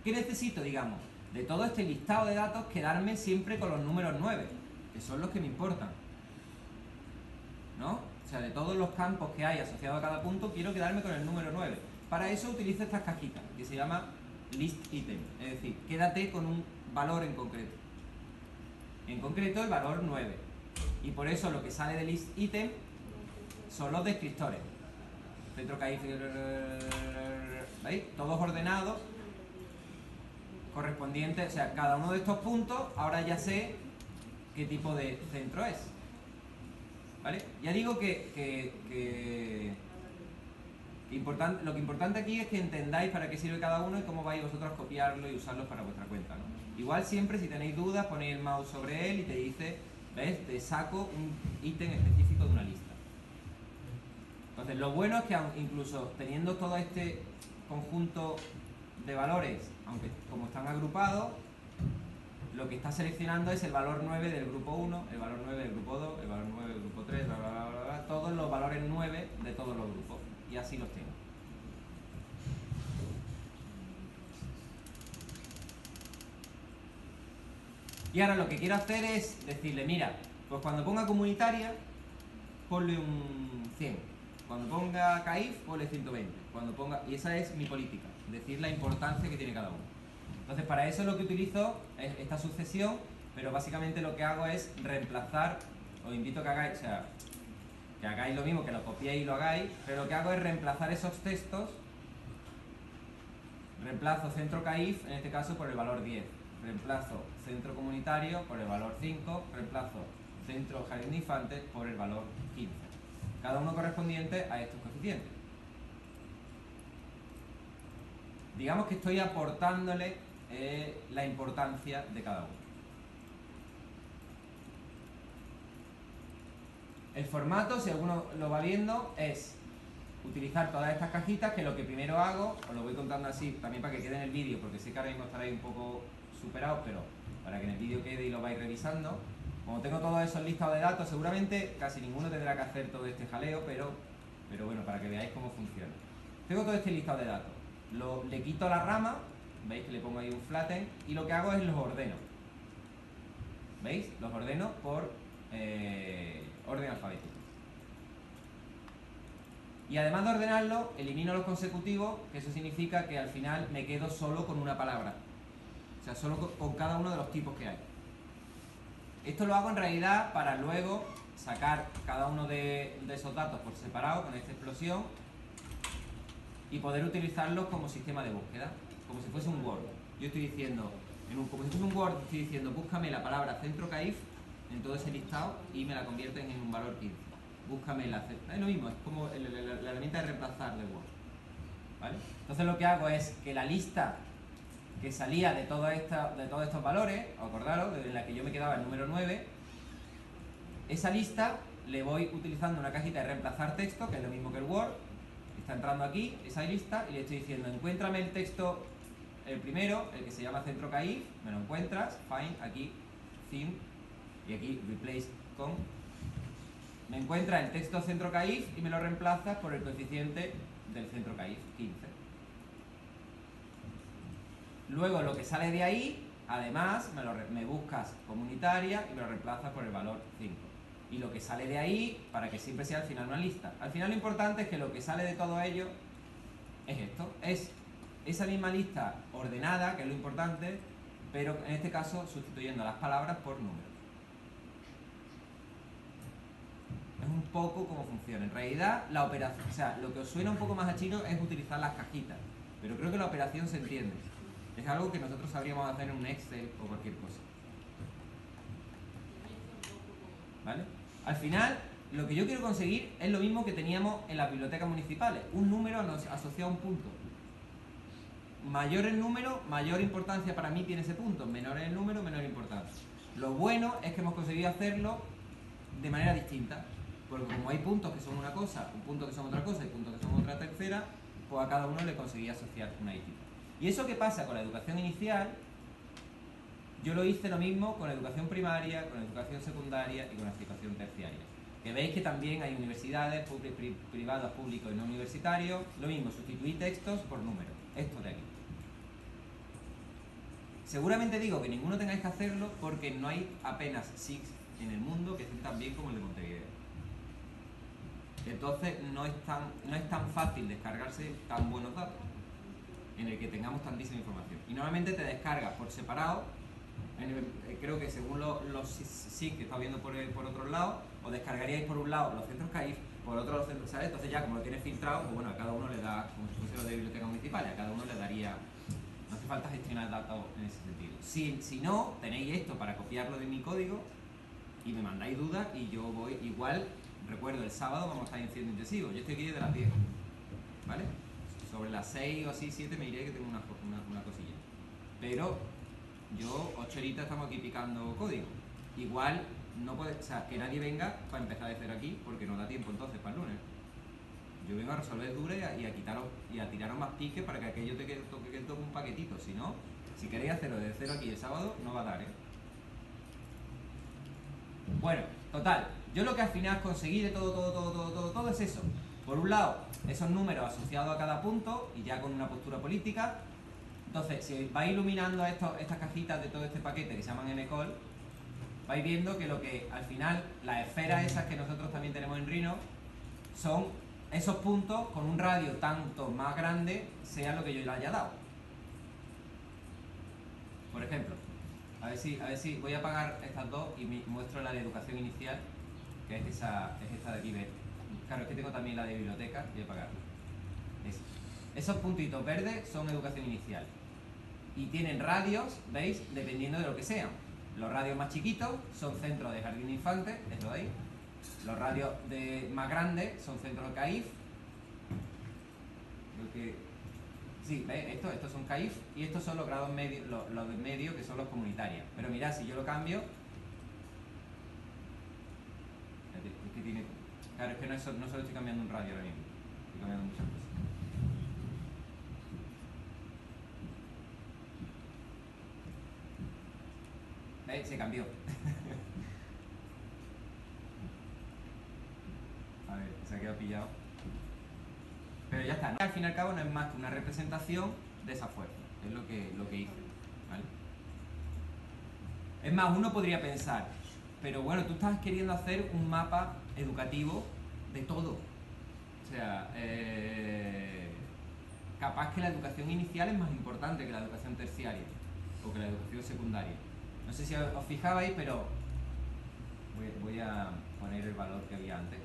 ¿Qué necesito, digamos? De todo este listado de datos, quedarme siempre con los números 9, que son los que me importan. ¿No? O sea, de todos los campos que hay asociados a cada punto, quiero quedarme con el número 9. Para eso utilizo estas cajitas, que se llama list item. Es decir, quédate con un valor en concreto. En concreto, el valor 9. Y por eso lo que sale de list item son los descriptores. Centro CAIF, ¿veis? Todos ordenados, correspondientes, o sea, cada uno de estos puntos, ahora ya sé qué tipo de centro es. ¿Vale? Ya digo lo que importante aquí es que entendáis para qué sirve cada uno y cómo vais vosotros a copiarlo y usarlo para vuestra cuenta, ¿no? Igual siempre, si tenéis dudas, ponéis el mouse sobre él y te dice, ¿ves? Te saco un ítem específico de una lista. Entonces, lo bueno es que incluso teniendo todo este conjunto de valores, aunque como están agrupados, lo que está seleccionando es el valor 9 del grupo 1, el valor 9 del grupo 2, el valor 9 del grupo 3, bla, bla, bla, bla, bla, todos los valores 9 de todos los grupos. Y así los tengo. Y ahora lo que quiero hacer es decirle, mira, pues cuando ponga comunitaria, ponle un 100. Cuando ponga CAIF, ponle 120. Y esa es mi política, decir la importancia que tiene cada uno. Entonces, para eso lo que utilizo es esta sucesión, pero básicamente lo que hago es reemplazar, os invito a que hagáis, o sea, que hagáis lo mismo, que lo copiéis y lo hagáis, pero lo que hago es reemplazar esos textos, reemplazo centro CAIF, en este caso por el valor 10, reemplazo centro comunitario por el valor 5, reemplazo centro jardín de infantes por el valor 15, cada uno correspondiente a estos coeficientes. Digamos que estoy aportándole la importancia de cada uno. El formato, si alguno lo va viendo, es utilizar todas estas cajitas, que lo que primero hago, os lo voy contando así, también para que quede en el vídeo, porque sé que ahora mismo estaréis un poco superados, pero para que en el vídeo quede y lo vais revisando. Como tengo todos esos listados de datos, seguramente casi ninguno tendrá que hacer todo este jaleo, pero bueno, para que veáis cómo funciona. Tengo todo este listado de datos. Le quito la rama, veis que le pongo ahí un flatten, y lo que hago es los ordeno. ¿Veis? Los ordeno por orden alfabético. Y además de ordenarlo, elimino los consecutivos, que eso significa que al final me quedo solo con una palabra. O sea, solo con cada uno de los tipos que hay. Esto lo hago en realidad para luego sacar cada uno de esos datos por separado con esta explosión y poder utilizarlos como sistema de búsqueda, como si fuese un Word. Yo estoy diciendo, como si fuese un Word, estoy diciendo, búscame la palabra centro CAIF en todo ese listado y me la convierten en un valor 15. Búscame la... Es lo mismo, es como la herramienta de reemplazar de Word. ¿Vale? Entonces lo que hago es que la lista que salía de todos estos valores, acordaros, en la que yo me quedaba el número 9, esa lista le voy utilizando una cajita de reemplazar texto, que es lo mismo que el Word, está entrando aquí, esa lista, y le estoy diciendo, encuéntrame el texto el primero, el que se llama centro CAIF, me lo encuentras, find, aquí, theme, y aquí replace con. Me encuentra el texto centro CAIF y me lo reemplazas por el coeficiente del centro CAIF, 15. Luego lo que sale de ahí, además, me buscas comunitaria y me lo reemplazas por el valor 5. Y lo que sale de ahí, para que siempre sea al final una lista. Al final lo importante es que lo que sale de todo ello es esto, es esa misma lista ordenada, que es lo importante, pero en este caso sustituyendo las palabras por números. Es un poco cómo funciona. En realidad, la operación, o sea, lo que os suena un poco más a chino es utilizar las cajitas, pero creo que la operación se entiende. Es algo que nosotros sabríamos hacer en un Excel o cualquier cosa. ¿Vale? Al final, lo que yo quiero conseguir es lo mismo que teníamos en las bibliotecas municipales. Un número asociado a un punto. Mayor el número, mayor importancia para mí tiene ese punto. Menor el número, menor importancia. Lo bueno es que hemos conseguido hacerlo de manera distinta. Porque como hay puntos que son una cosa, un punto que son otra cosa y puntos que son otra tercera, pues a cada uno le conseguí asociar una distinta. ¿Y eso qué pasa con la educación inicial? Yo lo hice lo mismo con la educación primaria, con la educación secundaria y con la educación terciaria. Que veis que también hay universidades, privadas, públicos y no universitarios. Lo mismo, sustituí textos por números. Esto de aquí. Seguramente digo que ninguno tengáis que hacerlo porque no hay apenas SIGs en el mundo que estén tan bien como el de Montevideo. Entonces no es tan fácil descargarse tan buenos datos en el que tengamos tantísima información. Y normalmente te descargas por separado. Creo que según los SIG que estás viendo por otro lado, os descargaríais por un lado los centros CAIF, por otro los centros, ¿sabes? Entonces ya como lo tienes filtrado, pues bueno, a cada uno le da, como si fuese los de biblioteca municipal, a cada uno le daría, no hace falta gestionar datos en ese sentido. Si no, tenéis esto para copiarlo de mi código y me mandáis dudas y yo voy, igual, recuerdo, el sábado vamos a estar en Ciento Intensivo, yo estoy aquí desde las 10, ¿vale? Sobre las 6 o así, 7 me iré que tengo una cosilla. Pero yo 8 horitas estamos aquí picando código. Igual no puede, o sea, que nadie venga para empezar de cero aquí porque no da tiempo entonces para el lunes. Yo vengo a resolver dudas y a quitaros y a tiraros más piques para que aquello te quede todo un paquetito. Si no, si queréis hacerlo desde cero aquí el sábado, no va a dar, ¿eh? Bueno, total, yo lo que al final conseguí de todo es eso. Por un lado, esos números asociados a cada punto y ya con una postura política. Entonces, si vais iluminando estas cajitas de todo este paquete que se llaman MCall, vais viendo que lo que al final, las esferas esas que nosotros también tenemos en Rhino, son esos puntos con un radio tanto más grande, sea lo que yo le haya dado. Por ejemplo, a ver si voy a apagar estas dos y muestro la de educación inicial, que es esta de aquí. Claro, es que tengo también la de biblioteca, voy a apagarla. Esos puntitos verdes son educación inicial. Y tienen radios, ¿veis? Dependiendo de lo que sean. Los radios más chiquitos son centros de jardín de infantes, esto de ahí. Los radios más grandes son centros de CAIF. Sí, ¿veis? Estos son CAIF y estos son los grados medios, los de medio, que son los comunitarios. Pero mirad, si yo lo cambio... Es que tiene... Claro, es que no solo estoy cambiando un radio ahora mismo, estoy cambiando muchas cosas. ¿Veis? Se cambió. A ver, se ha quedado pillado. Pero ya está, ¿no? Al fin y al cabo no es más que una representación de esa fuerza. Es lo que hice, ¿vale? Es más, uno podría pensar, pero bueno, tú estás queriendo hacer un mapa educativo de todo. O sea, capaz que la educación inicial es más importante que la educación terciaria o que la educación secundaria. No sé si os fijabais, pero voy a poner el valor que había antes.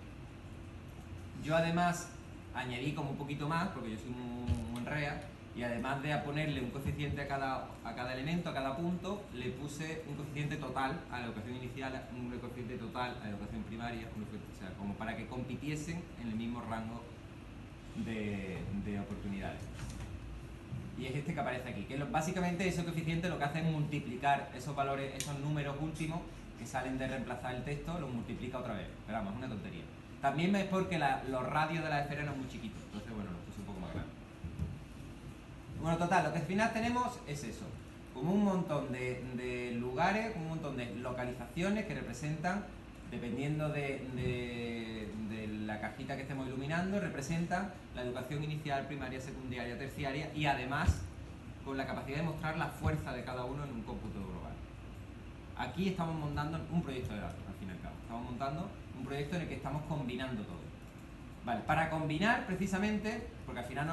Yo además añadí como un poquito más, porque yo soy muy enrea, y además de ponerle un coeficiente a cada elemento, a cada punto, le puse un coeficiente total a la educación inicial, un coeficiente total a la educación primaria, o sea, como para que compitiesen en el mismo rango de oportunidades. Y es este que aparece aquí, que básicamente ese coeficiente lo que hace es multiplicar esos valores, esos números últimos que salen de reemplazar el texto, los multiplica otra vez. Pero vamos, es una tontería. También es porque los radios de la esfera eran muy chiquitos, entonces bueno, los puse un poco más grandes. Bueno, total, lo que al final tenemos es eso, como un montón de lugares, un montón de localizaciones que representan, dependiendo de la cajita que estemos iluminando, representan la educación inicial, primaria, secundaria, terciaria y además con la capacidad de mostrar la fuerza de cada uno en un cómputo global. Aquí estamos montando un proyecto de datos, al fin y al cabo. Estamos montando un proyecto en el que estamos combinando todo. Vale, para combinar precisamente, porque al final no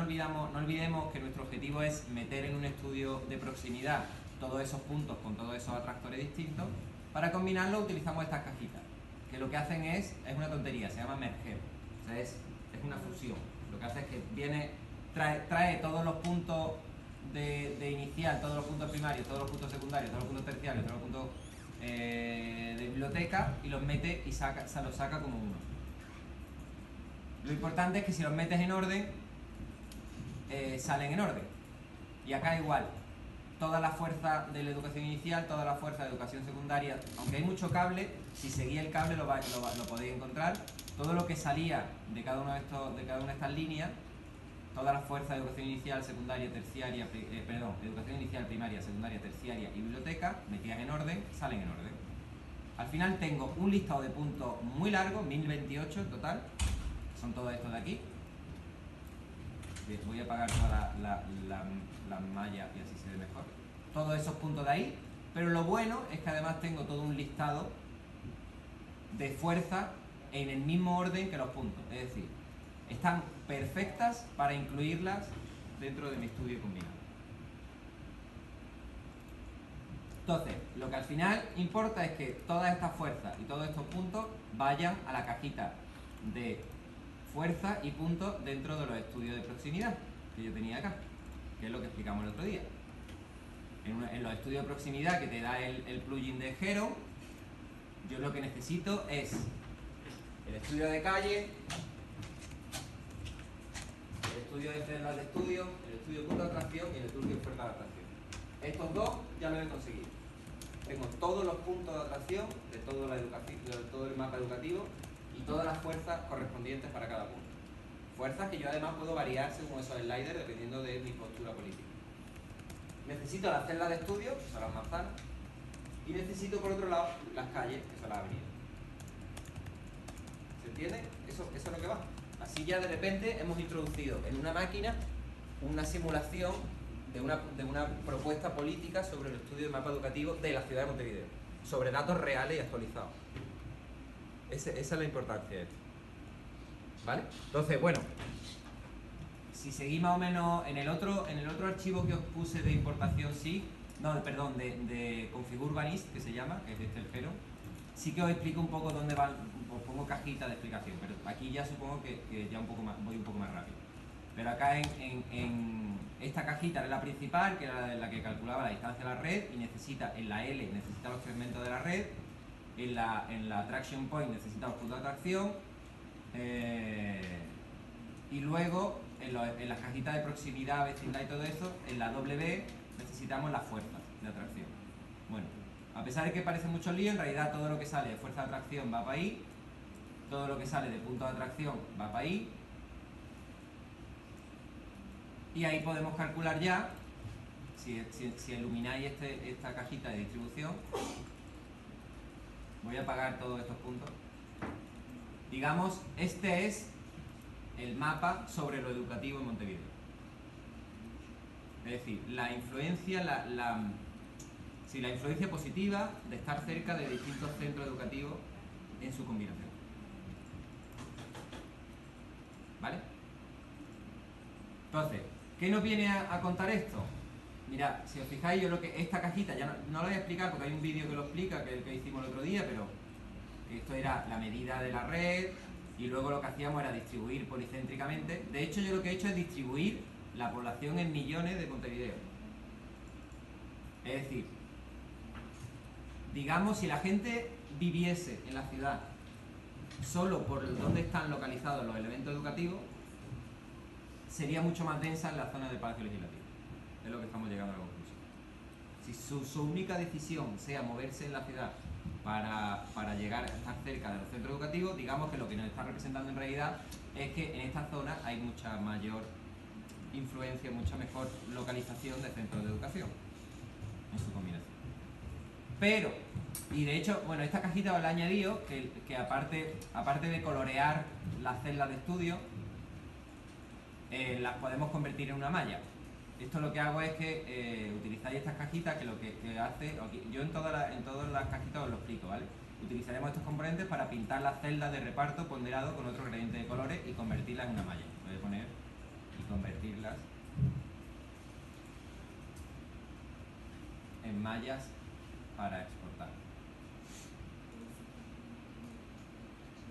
olvidemos que nuestro objetivo es meter en un estudio de proximidad todos esos puntos con todos esos atractores distintos. Para combinarlo utilizamos estas cajitas, que lo que hacen es una tontería, se llama merger. O sea, es una fusión. Lo que hace es que trae todos los puntos de inicial, todos los puntos primarios, todos los puntos secundarios, todos los puntos terciarios, todos los puntos de biblioteca y los mete y los saca como uno. Lo importante es que si los metes en orden, salen en orden. Y acá igual, toda la fuerza de la educación inicial, toda la fuerza de educación secundaria, aunque hay mucho cable, si seguía el cable lo podéis encontrar. Todo lo que salía de cada una de estas líneas, toda la fuerza de educación inicial, secundaria, terciaria, educación inicial, primaria, secundaria, terciaria y biblioteca, metidas en orden, salen en orden. Al final tengo un listado de puntos muy largo, 1028 en total, son todos estos de aquí. Voy a apagar toda la malla y así se ve mejor. Todos esos puntos de ahí, pero lo bueno es que además tengo todo un listado de fuerza en el mismo orden que los puntos, es decir, están perfectas para incluirlas dentro de mi estudio combinado. Entonces, lo que al final importa es que todas estas fuerzas y todos estos puntos vayan a la cajita de fuerza y puntos dentro de los estudios de proximidad que yo tenía acá, que es lo que explicamos el otro día. En los estudios de proximidad que te da el plugin de Hero, yo lo que necesito es el estudio de calle, el estudio de celdas de estudio, el estudio de punto de atracción y el estudio de fuerza de atracción. Estos dos ya los he conseguido. Tengo todos los puntos de atracción de todo el mapa educativo y todas las fuerzas correspondientes para cada punto. Fuerzas que yo además puedo variar según esos sliders dependiendo de mi postura política. Necesito las celdas de estudio, que son las manzanas, y necesito por otro lado las calles, que son las avenidas. ¿Se entiende? Eso es lo que va. Así ya de repente hemos introducido en una máquina una simulación de una propuesta política sobre el estudio del mapa educativo de la ciudad de Montevideo, sobre datos reales y actualizados. Esa es la importancia de esto. ¿Vale? Entonces, bueno, si seguís más o menos en el otro archivo que os puse de importación de Configurbanist, que se llama, que es de este Hero, sí que os explico un poco dónde van, os pongo cajita de explicación, pero aquí ya supongo que ya voy un poco más rápido. Pero acá en esta cajita era la principal, que era la que calculaba la distancia de la red, y en la L necesita los segmentos de la red, en la attraction point necesita los puntos de atracción, y luego en las cajitas de proximidad, vecindad y todo eso, en la W necesitamos las fuerzas de atracción. Bueno, a pesar de que parece mucho lío, en realidad todo lo que sale de fuerza de atracción va para ahí, todo lo que sale de punto de atracción va para ahí, y ahí podemos calcular ya, si ilumináis esta cajita de distribución, voy a apagar todos estos puntos. Digamos, este es el mapa sobre lo educativo en Montevideo. Es decir, la influencia, la influencia positiva de estar cerca de distintos centros educativos en su combinación. ¿Vale? Entonces, ¿qué nos viene a contar esto? Mirad, si os fijáis, esta cajita ya no la voy a explicar porque hay un vídeo que lo explica, que es el que hicimos el otro día, pero esto era la medida de la red y luego lo que hacíamos era distribuir policéntricamente. De hecho, yo lo que he hecho es distribuir la población en millones de Montevideo. Es decir, digamos, si la gente viviese en la ciudad solo por dónde están localizados los elementos educativos, sería mucho más densa en la zona del Palacio Legislativo. Es lo que estamos llegando a la conclusión. Si su única decisión sea moverse en la ciudad para llegar a estar cerca de los centros educativos, digamos que lo que nos está representando en realidad es que en esta zona hay mucha mayor influencia, mucha mejor localización de centros de educación en su combinación. Pero, y de hecho, bueno, esta cajita os la he añadido que aparte de colorear las celdas de estudio, las podemos convertir en una malla. Esto lo que hago es que utilizáis estas cajitas que lo que hace, yo en todas las cajitas os lo explico, ¿vale? Utilizaremos estos componentes para pintar las celdas de reparto ponderado con otro gradiente de colores y convertirlas en una malla. Voy a poner y convertirlas en mallas para exportar.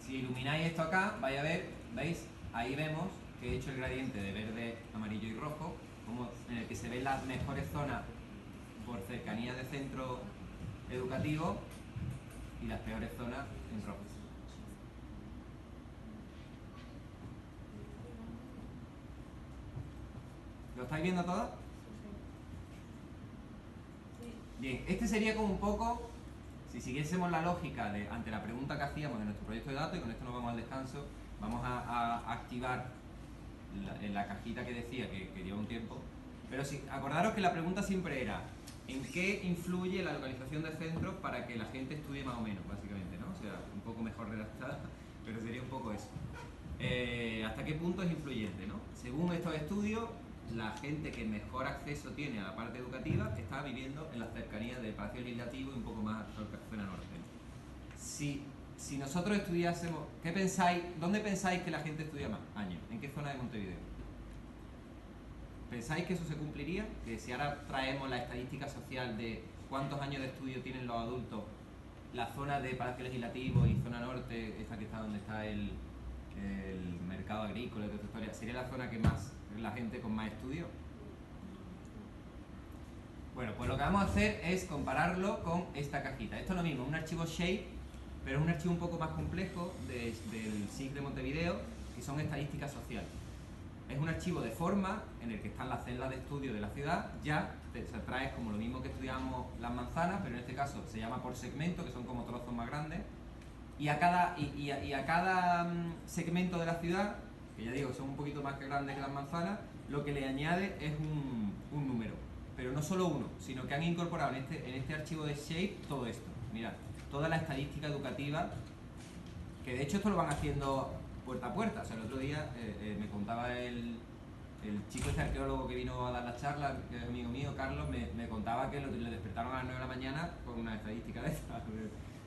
Si ilumináis esto acá, vais a ver, ¿veis? Ahí vemos que he hecho el gradiente de verde, amarillo y rojo, en el que se ven las mejores zonas por cercanía de centro educativo y las peores zonas en rojo. ¿Lo estáis viendo todo? Bien, este sería como un poco, si siguiésemos la lógica de ante la pregunta que hacíamos de nuestro proyecto de datos, y con esto nos vamos al descanso, vamos a activar la cajita que decía que lleva un tiempo. Pero sí, acordaros que la pregunta siempre era ¿en qué influye la localización de centros para que la gente estudie más o menos, básicamente, ¿no? O sea, un poco mejor redactada, pero sería un poco eso. ¿Hasta qué punto es influyente, no? Según estos estudios, la gente que mejor acceso tiene a la parte educativa está viviendo en las cercanías del Palacio Legislativo y un poco más por zona norte. Si nosotros estudiásemos, ¿qué pensáis? ¿Dónde pensáis que la gente estudia más años? ¿En qué zona de Montevideo? ¿Pensáis que eso se cumpliría? Que si ahora traemos la estadística social de cuántos años de estudio tienen los adultos, la zona de Palacio Legislativo y zona norte, esta que está donde está el mercado agrícola y toda esta historia, ¿sería la zona que más, la gente con más estudio? Bueno, pues lo que vamos a hacer es compararlo con esta cajita. Esto es lo mismo, un archivo Shape, pero es un archivo un poco más complejo del SIG de Montevideo, que son estadísticas sociales. Es un archivo de forma en el que están las celdas de estudio de la ciudad, ya se trae como lo mismo que estudiamos las manzanas, pero en este caso se llama por segmento, que son como trozos más grandes, y a cada segmento de la ciudad, que ya digo son un poquito más grandes que las manzanas, lo que le añade es un número, pero no solo uno, sino que han incorporado en este archivo de Shape todo esto. Mirad, toda la estadística educativa, que de hecho esto lo van haciendo puerta a puerta. O sea, el otro día me contaba el chico este arqueólogo que vino a dar la charla, que es amigo mío, Carlos, me contaba que le despertaron a las 9 de la mañana con una estadística de esta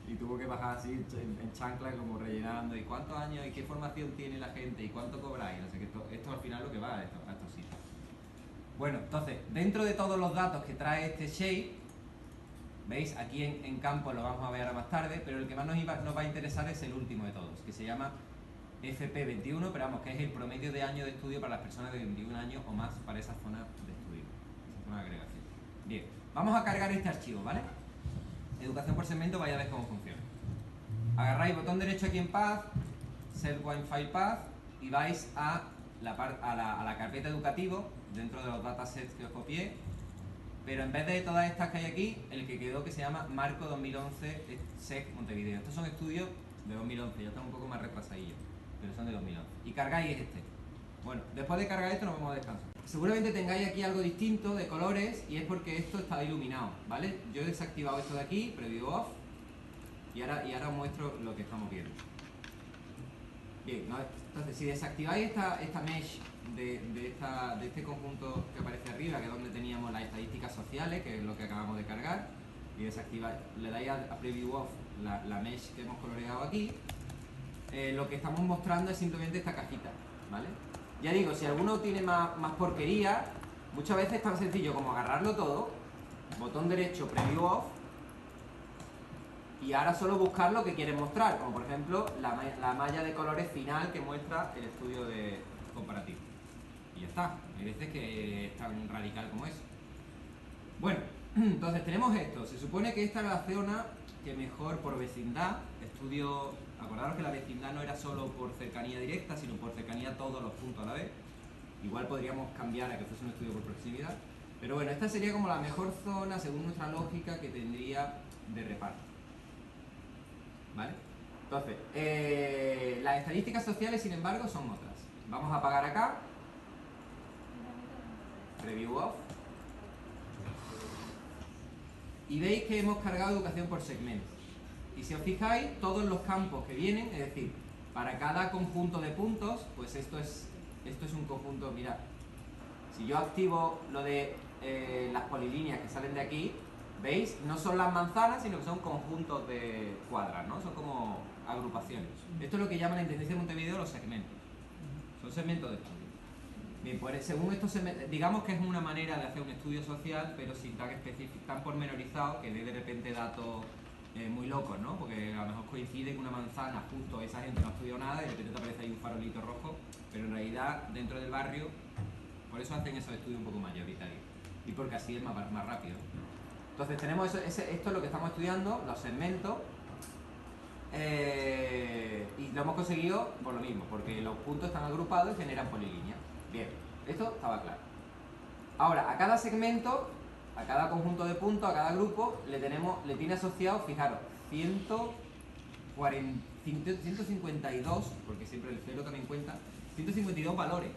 y tuvo que bajar así en chancla como rellenando y cuántos años y qué formación tiene la gente y cuánto cobráis, no sé qué, esto al final lo que va a estos sitios. Bueno, entonces, dentro de todos los datos que trae este Shape, veis, aquí en campo lo vamos a ver ahora más tarde, pero el que más nos va a interesar es el último de todos, que se llama FP21, pero vamos, que es el promedio de años de estudio para las personas de 21 años o más para esa zona de estudio, esa zona de agregación. Bien, vamos a cargar este archivo, ¿vale? Educación por segmento, vaya a ver cómo funciona. Agarráis botón derecho aquí en Path, Set One File Path, y vais a la carpeta educativo, dentro de los datasets que os copié, pero en vez de todas estas que hay aquí, el que quedó que se llama Marco 2011 SEC Montevideo. Estos son estudios de 2011, ya están un poco más retrasadillos, pero son de 2011. Y cargáis este. Bueno, después de cargar esto nos vamos a descansar. Seguramente tengáis aquí algo distinto de colores y es porque esto está iluminado, ¿vale? Yo he desactivado esto de aquí, preview off, y ahora os muestro lo que estamos viendo. Bien, ¿no? Entonces si desactiváis esta mesh de este conjunto que aparece arriba, que es donde teníamos las estadísticas sociales, que es lo que acabamos de cargar, y desactiváis, le dais a preview off la mesh que hemos coloreado aquí, lo que estamos mostrando es simplemente esta cajita, ¿vale? Ya digo, si alguno tiene más porquería, muchas veces es tan sencillo como agarrarlo todo, botón derecho, preview off, y ahora solo buscar lo que quieres mostrar, como por ejemplo la malla de colores final que muestra el estudio de comparativo. Y ya está, hay veces que es tan radical como eso. Bueno, entonces tenemos esto, se supone que esta es la zona que mejor por vecindad, acordaros que la vecindad no era solo por cercanía directa, sino por cercanía a todos los puntos a la vez. Igual podríamos cambiar a que fuese un estudio por proximidad, pero bueno, esta sería como la mejor zona según nuestra lógica que tendría de reparto. ¿Vale? Entonces, las estadísticas sociales, sin embargo, son otras. Vamos a apagar acá. Review of. Y veis que hemos cargado educación por segmentos. Y si os fijáis, todos los campos que vienen, es decir, para cada conjunto de puntos, pues esto es un conjunto, mirad. Si yo activo lo de las polilíneas que salen de aquí, ¿veis? No son las manzanas, sino que son conjuntos de cuadras, ¿no? Son como agrupaciones. Esto es lo que llaman en Tendencia de Montevideo los segmentos. Son segmentos de estudio. Bien, pues según estos segmentos, digamos que es una manera de hacer un estudio social, pero sin tan específico, tan pormenorizado, que dé de repente datos muy locos, ¿no? Porque a lo mejor coincide que una manzana, justo esa gente no ha estudiado nada y de repente te aparece ahí un farolito rojo, pero en realidad dentro del barrio, por eso hacen esos estudios un poco mayoritarios. Y porque así es más rápido. Entonces tenemos esto es lo que estamos estudiando, los segmentos, y lo hemos conseguido por lo mismo, porque los puntos están agrupados y generan polilíneas. Bien, esto estaba claro. Ahora, a cada segmento, a cada conjunto de puntos, a cada grupo, le tiene asociado, fijaros, 152, porque siempre el cero también cuenta, 152 valores.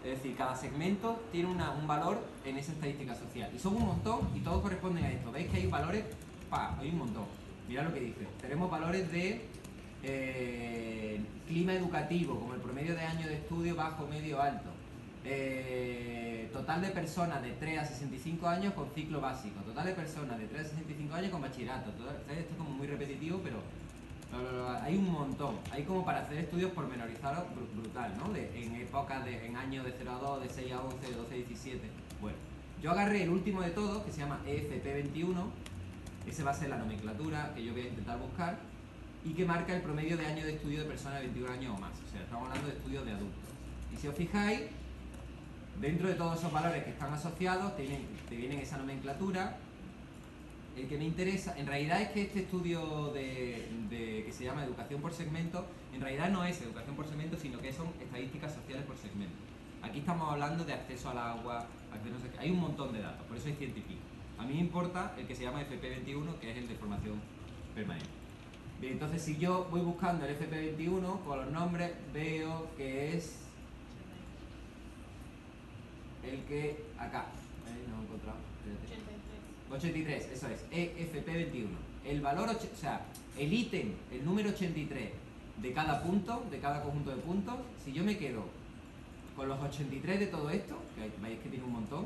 Es decir, cada segmento tiene un valor en esa estadística social. Y son un montón y todos corresponden a esto. ¿Veis que hay valores? Hay un montón. Mirad lo que dice. Tenemos valores de clima educativo, como el promedio de año de estudio bajo, medio, alto. Total de personas de 3 a 65 años con ciclo básico. Total de personas de 3 a 65 años con bachillerato. Esto es como muy repetitivo, pero hay un montón. Hay como para hacer estudios pormenorizados brutal, ¿no? En épocas, en años de 0 a 2, de 6 a 11, de 12 a 17. Bueno, yo agarré el último de todos, que se llama EFP21. Ese va a ser la nomenclatura que yo voy a intentar buscar y que marca el promedio de año de estudio de personas de 21 años o más. O sea, estamos hablando de estudios de adultos. Y si os fijáis, dentro de todos esos valores que están asociados, te vienen esa nomenclatura. El que me interesa, en realidad es que este estudio que se llama educación por segmento, en realidad no es educación por segmento, sino que son estadísticas sociales por segmento. Aquí estamos hablando de acceso al agua, hay un montón de datos, por eso hay científico. A mí me importa el que se llama FP21, que es el de formación permanente. Bien, entonces si yo voy buscando el FP21 con los nombres, veo que es el que acá, no lo he encontrado, 83, eso es, EFP21. El valor, o sea, el ítem, el número 83 de cada punto, de cada conjunto de puntos, si yo me quedo con los 83 de todo esto, que veis que tiene un montón,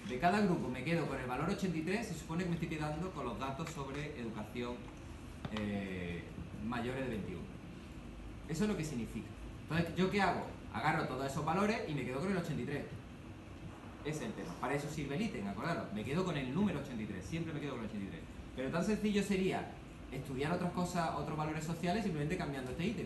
de cada grupo me quedo con el valor 83, se supone que me estoy quedando con los datos sobre educación mayores de 21. Eso es lo que significa. Entonces, ¿yo qué hago? Agarro todos esos valores y me quedo con el 83. Ese es el tema. Para eso sirve el ítem, acordaros. Me quedo con el número 83, siempre me quedo con el 83. Pero tan sencillo sería estudiar otras cosas, otros valores sociales, simplemente cambiando este ítem.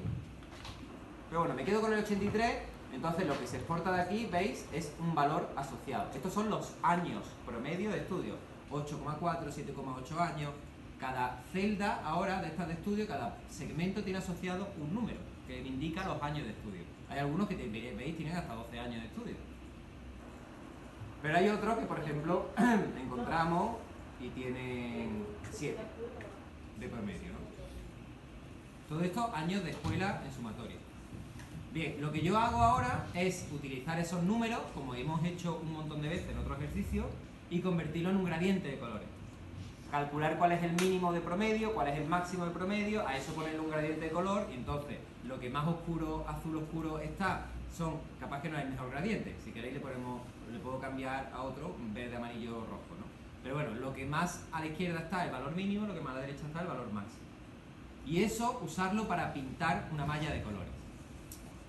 Pero bueno, me quedo con el 83, entonces lo que se exporta de aquí, veis, es un valor asociado. Estos son los años promedio de estudio. 8,4, 7,8 años. Cada celda ahora de estas de estudio, cada segmento tiene asociado un número que me indica los años de estudio. Hay algunos que veis tienen hasta 12 años de estudio. Pero hay otros que, por ejemplo, encontramos y tienen 7 de promedio, ¿no? Todo esto años de escuela en sumatoria. Bien, lo que yo hago ahora es utilizar esos números, como hemos hecho un montón de veces en otro ejercicio, y convertirlo en un gradiente de colores. Calcular cuál es el mínimo de promedio, cuál es el máximo de promedio, a eso ponerle un gradiente de color, y entonces lo que más oscuro, azul oscuro está, capaz que no es el mejor gradiente. Si queréis le puedo cambiar a otro verde, amarillo, rojo, ¿no? Pero bueno, lo que más a la izquierda está el valor mínimo, lo que más a la derecha está el valor máximo. Y eso usarlo para pintar una malla de colores.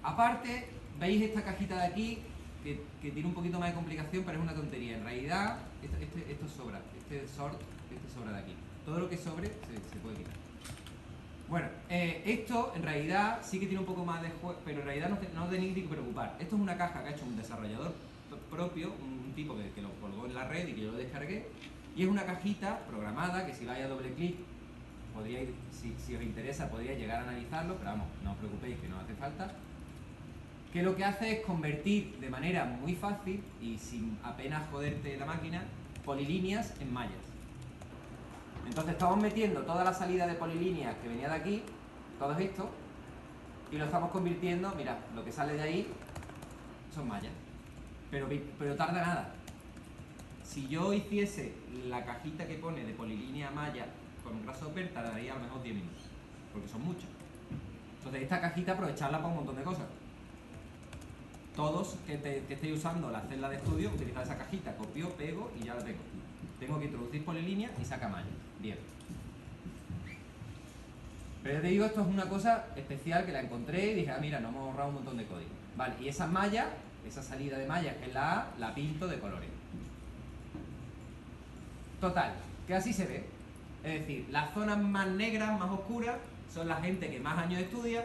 Aparte, veis esta cajita de aquí que tiene un poquito más de complicación, pero es una tontería. En realidad, esto sobra, este sobra de aquí. Todo lo que sobre se puede quitar. Bueno, esto en realidad sí que tiene un poco más de juego, pero en realidad no os tenéis que preocupar. Esto es una caja que ha hecho un desarrollador propio, un tipo que lo colgó en la red y que yo lo descargué, y es una cajita programada que si vais a doble clic, podríais, si os interesa, podríais llegar a analizarlo, pero vamos, no os preocupéis que no hace falta, que lo que hace es convertir de manera muy fácil y sin apenas joderte la máquina, polilíneas en mallas. Entonces estamos metiendo toda la salida de polilíneas que venía de aquí, todo esto, y lo estamos convirtiendo, mirad, lo que sale de ahí son mallas. pero tarda nada. Si yo hiciese la cajita que pone de polilínea malla con grasshopper, tardaría a lo mejor 10 minutos, porque son muchos. Entonces esta cajita aprovecharla para un montón de cosas. Todos que estéis usando la celda de estudio, utilizad esa cajita, copio, pego y ya la tengo. Tengo que introducir polilínea y saca malla. Bien. Pero ya te digo, esto es una cosa especial que la encontré y dije, ah, mira, nos hemos ahorrado un montón de código. Vale, y esa malla, esa salida de malla, que es la A, la pinto de colores. Total, que así se ve. Es decir, las zonas más negras, más oscuras, son la gente que más años estudia.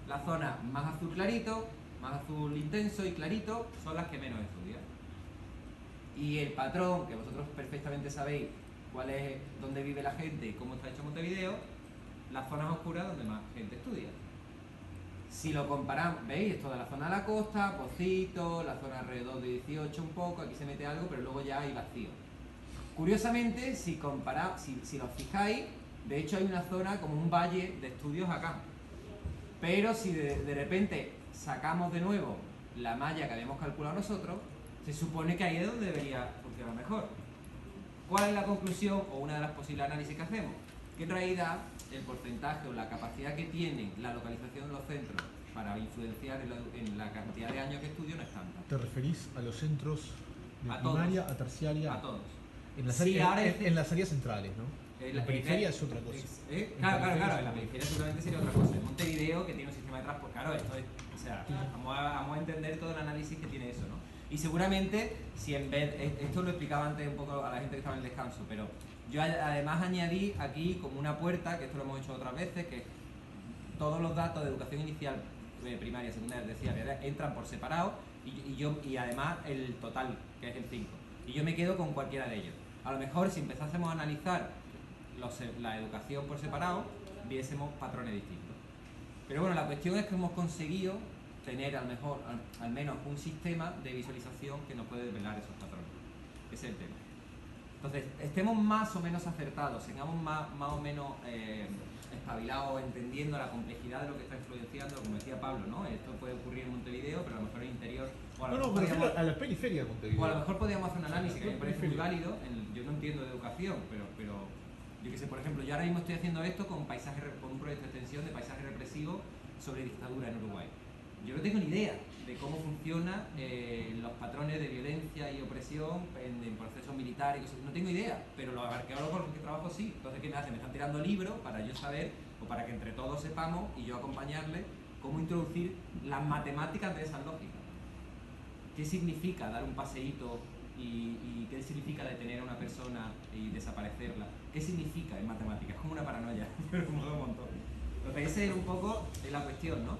Las zonas más azul clarito, más azul intenso y clarito, son las que menos estudian. Y el patrón, que vosotros perfectamente sabéis cuál es, dónde vive la gente y cómo está hecho Montevideo, las zonas oscuras donde más gente estudia. Si lo comparamos, ¿veis? Esto de la zona de la costa, Pocito, la zona alrededor de 18 un poco, aquí se mete algo, pero luego ya hay vacío. Curiosamente, si los fijáis, de hecho hay una zona como un valle de estudios acá. Pero si de repente sacamos de nuevo la malla que habíamos calculado nosotros, se supone que ahí es donde debería funcionar mejor. ¿Cuál es la conclusión o una de las posibles análisis que hacemos? Que en realidad el porcentaje o la capacidad que tiene la localización de los centros para influenciar en la cantidad de años que estudio no es tanta. ¿Te referís a los centros de A primaria, todos. a terciaria? A todos. En las, Sí, áreas, en las áreas centrales, ¿no? La periferia es otra cosa. Claro, en la periferia seguramente sería otra cosa. En Montevideo, que tiene un sistema de transporte, claro, esto es, o sea, vamos a entender todo el análisis que tiene eso, ¿no? Y seguramente, si en vez, esto lo explicaba antes un poco a la gente que estaba en el descanso, pero yo además añadí aquí como una puerta, que esto lo hemos hecho otras veces, que todos los datos de educación inicial, primaria, secundaria, terciaria, entran por separado y además el total, que es el 5. Y yo me quedo con cualquiera de ellos. A lo mejor si empezásemos a analizar la educación por separado, viésemos patrones distintos. Pero bueno, la cuestión es que hemos conseguido tener al menos un sistema de visualización que nos puede desvelar esos patrones. Ese es el tema. Entonces, estemos más o menos acertados, tengamos más o menos espabilados, entendiendo la complejidad de lo que está influenciando, como decía Pablo, ¿no? Esto puede ocurrir en Montevideo, pero a lo mejor en el interior. O a lo mejor me refiero a la periferia de Montevideo. O a lo mejor podríamos hacer un análisis que me parece muy válido. Yo no entiendo de educación, pero yo que sé, por ejemplo, yo ahora mismo estoy haciendo esto con un proyecto de extensión de paisaje represivo sobre dictadura en Uruguay. Yo no tengo ni idea de cómo funcionan los patrones de violencia y opresión en procesos militares, no tengo idea, pero los arqueólogos con los que trabajo sí. Entonces, ¿qué me hacen? Me están tirando libros para yo saber, o para que entre todos sepamos y yo acompañarles cómo introducir las matemáticas de esas lógicas. ¿Qué significa dar un paseíto y qué significa detener a una persona y desaparecerla? ¿Qué significa en matemáticas? Es como una paranoia, pero como un montón. Entonces, esa es un poco la cuestión, ¿no?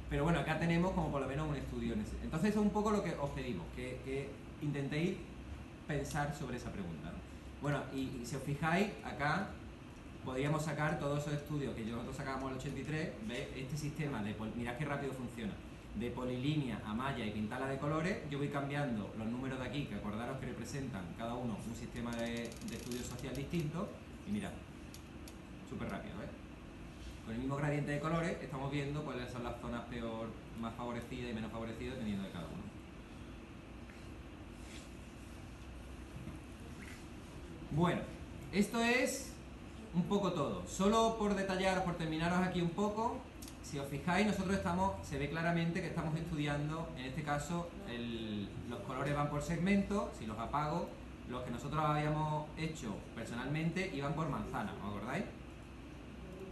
Pero bueno, acá tenemos como por lo menos un estudio en ese. Entonces eso es un poco lo que os pedimos, que intentéis pensar sobre esa pregunta, ¿no? Bueno, y si os fijáis, acá podríamos sacar todos esos estudios que nosotros sacábamos en el 83, ¿veis? Este sistema de, mirad qué rápido funciona, de polilínea a malla y pintarla de colores. Yo voy cambiando los números de aquí, que acordaros que representan cada uno un sistema de estudio social distinto, y mirad, súper rápido, ¿eh? Con el mismo gradiente de colores estamos viendo cuáles son las zonas peor, más favorecidas y menos favorecidas dependiendo de cada uno. Bueno, esto es un poco todo. Solo por detallar, por terminaros aquí un poco, si os fijáis, nosotros se ve claramente que estamos estudiando, en este caso, los colores van por segmento. Si los apago, los que nosotros habíamos hecho personalmente iban por manzana, ¿os acordáis?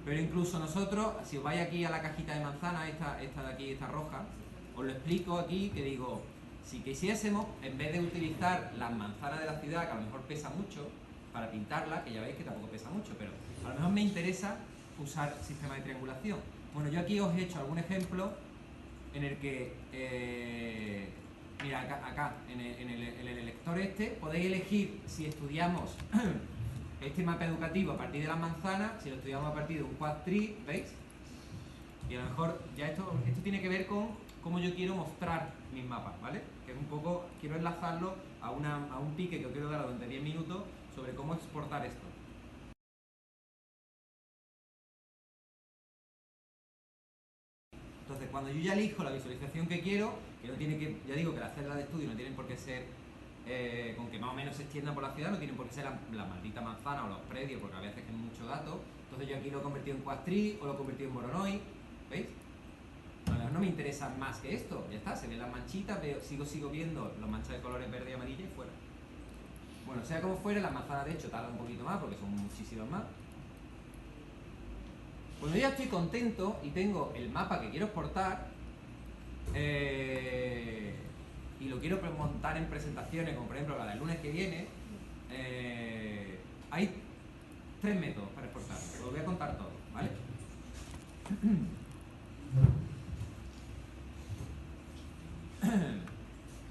Pero incluso nosotros, si os vais aquí a la cajita de manzana, esta de aquí, esta roja, os lo explico aquí, que digo, si quisiésemos, en vez de utilizar las manzanas de la ciudad, que a lo mejor pesa mucho, para pintarla, que ya veis que tampoco pesa mucho, pero a lo mejor me interesa usar sistema de triangulación. Bueno, yo aquí os he hecho algún ejemplo en el que, mira, acá en el elector podéis elegir si estudiamos este mapa educativo a partir de las manzanas, si lo estudiamos a partir de un quad tree, ¿veis? Y a lo mejor ya esto tiene que ver con cómo yo quiero mostrar mis mapas, ¿vale? Que es un poco, quiero enlazarlo a un pique que os quiero dar durante 10 minutos sobre cómo exportar esto. Entonces, cuando yo ya elijo la visualización que quiero, que no tiene que, ya digo que las celdas de estudio no tienen por qué ser con que más o menos se extiendan por la ciudad, no tienen por qué ser la maldita manzana o los predios, porque a veces es mucho dato. Entonces yo aquí lo he convertido en Quad-Tree o lo he convertido en Voronoi, ¿veis? No me interesa más que esto, ya está, se ven las manchitas, sigo viendo las manchas de colores verde y amarilla y fuera. Bueno, sea como fuere, las manzanas de hecho tardan un poquito más porque son muchísimas más. Cuando ya estoy contento y tengo el mapa que quiero exportar y lo quiero montar en presentaciones, como por ejemplo la del lunes que viene, hay 3 métodos para exportarlo, os lo voy a contar todo, ¿vale?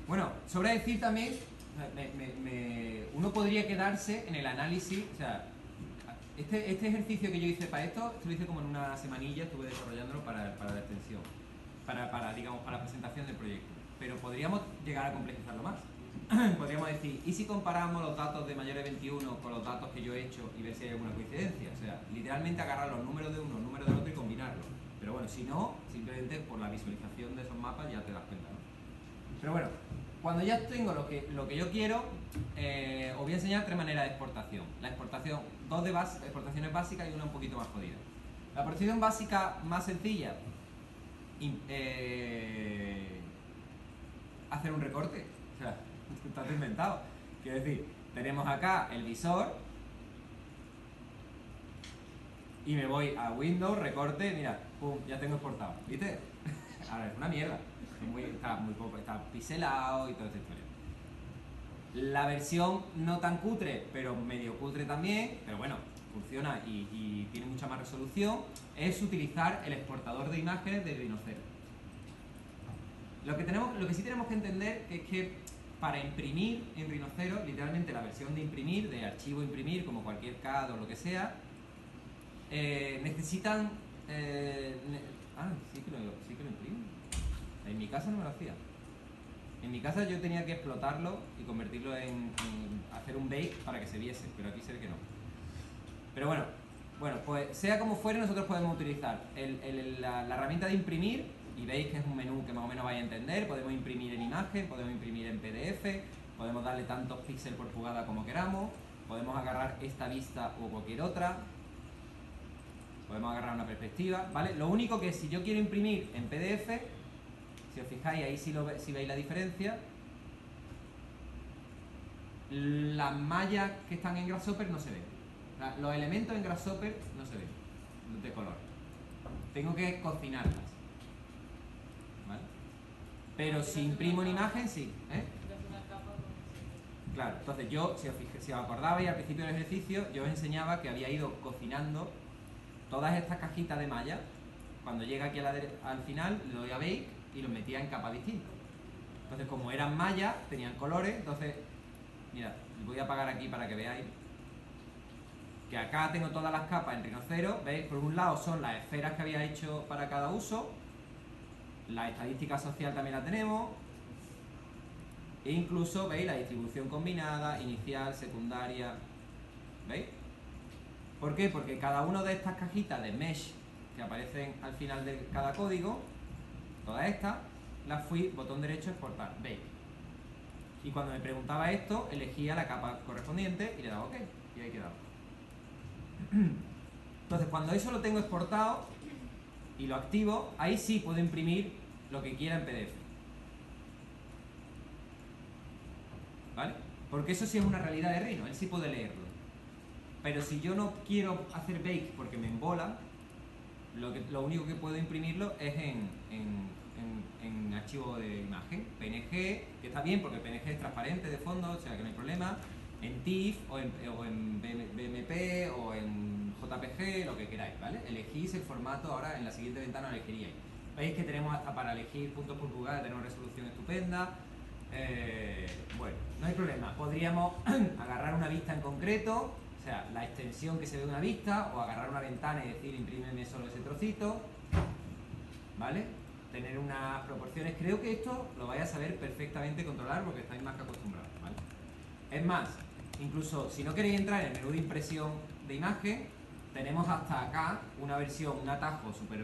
Bueno, sobra decir también, uno podría quedarse en el análisis, o sea, este ejercicio que yo hice para esto lo hice como en una semanilla, estuve desarrollándolo para la extensión, digamos, para la presentación del proyecto. Pero podríamos llegar a complejizarlo más. Podríamos decir, ¿y si comparamos los datos de mayores de 21 con los datos que yo he hecho y ver si hay alguna coincidencia? O sea, literalmente agarrar los números de uno, los números del otro y combinarlos. Pero bueno, si no, simplemente por la visualización de esos mapas ya te das cuenta, ¿no? Pero bueno, cuando ya tengo lo que yo quiero, os voy a enseñar 3 maneras de exportación. La exportación, 2 exportaciones básicas y una un poquito más jodida. La exportación básica más sencilla, hacer un recorte. O sea, está inventado. Quiero decir, tenemos acá el visor y me voy a Windows, recorte, mira, pum, ya tengo exportado. ¿Viste? Ahora es una mierda. Está muy poco, está pixelado y toda esta historia. La versión no tan cutre, pero medio cutre también, pero bueno, funciona y tiene mucha más resolución, es utilizar el exportador de imágenes de Rhinocero. Lo que sí tenemos que entender es que para imprimir en Rhinocero, literalmente la versión de imprimir, de archivo imprimir, como cualquier CAD o lo que sea, necesitan... sí que lo imprimo. En mi casa no me lo hacía. En mi casa yo tenía que explotarlo y convertirlo en hacer un bake para que se viese, pero aquí se ve que no. Pero bueno, pues sea como fuere, nosotros podemos utilizar la herramienta de imprimir, y veis que es un menú que más o menos vais a entender. Podemos imprimir en imagen, podemos imprimir en PDF, podemos darle tantos píxeles por pulgada como queramos, podemos agarrar esta vista o cualquier otra, podemos agarrar una perspectiva, ¿vale? Lo único que si yo quiero imprimir en PDF, si os fijáis ahí si veis la diferencia, las mallas que están en Grasshopper no se ven. O sea, los elementos en Grasshopper no se ven de color. Tengo que cocinarlas, ¿vale? Pero si imprimo en imagen, sí. Claro, entonces yo, si os acordabais al principio del ejercicio, yo os enseñaba que había ido cocinando todas estas cajitas de malla. Cuando llega aquí al final, le doy a Bake y los metía en capas distintas. Entonces, como eran mallas, tenían colores, entonces, mira, voy a apagar aquí para que veáis que acá tengo todas las capas en Rhinocero, ¿veis? Por un lado son las esferas que había hecho para cada uso, la estadística social también la tenemos, e incluso, ¿veis? La distribución combinada, inicial, secundaria, ¿veis? ¿Por qué? Porque cada una de estas cajitas de mesh que aparecen al final de cada código, todas estas, las fui, botón derecho, exportar, veis. Y cuando me preguntaba esto, elegía la capa correspondiente y le daba OK, y ahí quedaba. Entonces, cuando eso lo tengo exportado y lo activo, ahí sí puedo imprimir lo que quiera en PDF. ¿Vale? Porque eso sí es una realidad de Rhino, él sí puede leerlo. Pero si yo no quiero hacer bake porque me embola, lo único que puedo imprimirlo es en archivo de imagen, PNG, que está bien porque PNG es transparente de fondo, o sea que no hay problema, en TIFF o en BMP o en JPG, lo que queráis, ¿vale? Elegís el formato, ahora en la siguiente ventana lo elegiríais. Veis que tenemos hasta para elegir puntos por pulgada, tenemos resolución estupenda. Bueno, no hay problema, podríamos agarrar una vista en concreto, o sea, la extensión que se ve de una vista, o agarrar una ventana y decir imprímeme solo ese trocito, ¿vale? Tener unas proporciones, creo que esto lo vais a saber perfectamente controlar porque estáis más que acostumbrados, ¿vale? Es más, incluso si no queréis entrar en el menú de impresión de imagen, tenemos hasta acá una versión, un atajo súper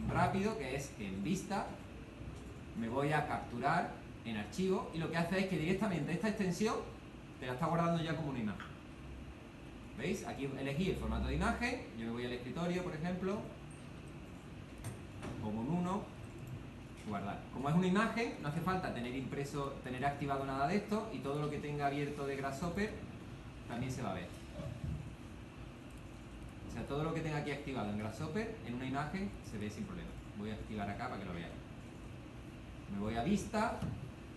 rápido, que es en vista, me voy a capturar en archivo y lo que hace es que directamente esta extensión te la está guardando ya como una imagen. ¿Veis? Aquí elegí el formato de imagen, yo me voy al escritorio, por ejemplo, pongo un 1, guardar. Como es una imagen, no hace falta tener activado nada de esto y todo lo que tenga abierto de Grasshopper también se va a ver. O sea, todo lo que tenga aquí activado en Grasshopper, en una imagen, se ve sin problema. Voy a activar acá para que lo veáis. Me voy a vista,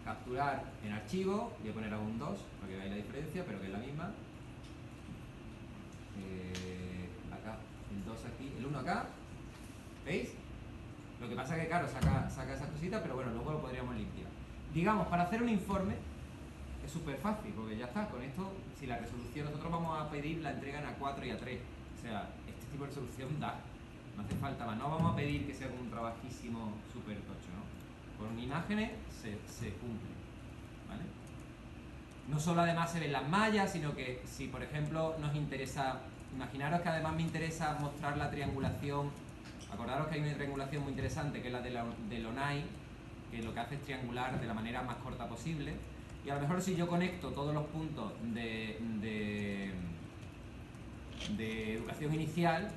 capturar en archivo, voy a poner a un 2 para que veáis la diferencia, pero que es la misma. Acá, el 2 aquí, el 1 acá, ¿veis? Lo que pasa es que, claro, saca esas cositas, pero bueno, luego lo podríamos limpiar. Digamos, para hacer un informe es súper fácil, porque ya está, con esto, si la resolución, nosotros vamos a pedir la entrega en A4 y A3, o sea, este tipo de resolución da, no hace falta más, no vamos a pedir que sea como un trabajísimo súper tocho, ¿no? Con imágenes se cumple, ¿vale? No solo además se ven las mallas, sino que si por ejemplo nos interesa, imaginaros que además me interesa mostrar la triangulación, acordaros que hay una triangulación muy interesante que es la del ONAI, que lo que hace es triangular de la manera más corta posible, y a lo mejor si yo conecto todos los puntos de educación inicial,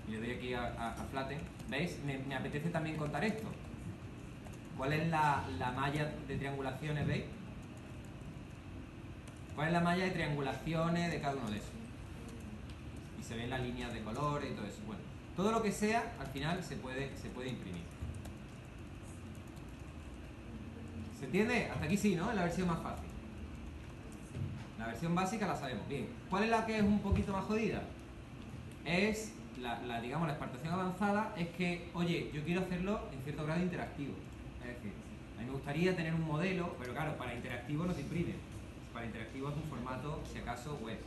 y le doy aquí a flatten, ¿veis? Me apetece también contar esto. ¿Cuál es la malla de triangulaciones, veis? ¿Cuál es la malla de triangulaciones de cada uno de esos? Y se ven las líneas de colores y todo eso. Bueno, todo lo que sea, al final se puede imprimir. ¿Se entiende? Hasta aquí sí, ¿no? Es la versión más fácil. La versión básica la sabemos. Bien. ¿Cuál es la que es un poquito más jodida? Es, digamos, la exportación avanzada es que, oye, yo quiero hacerlo en cierto grado interactivo. Es decir, a mí me gustaría tener un modelo, pero claro, para interactivo no se imprime. Para interactivo es un formato, si acaso, web.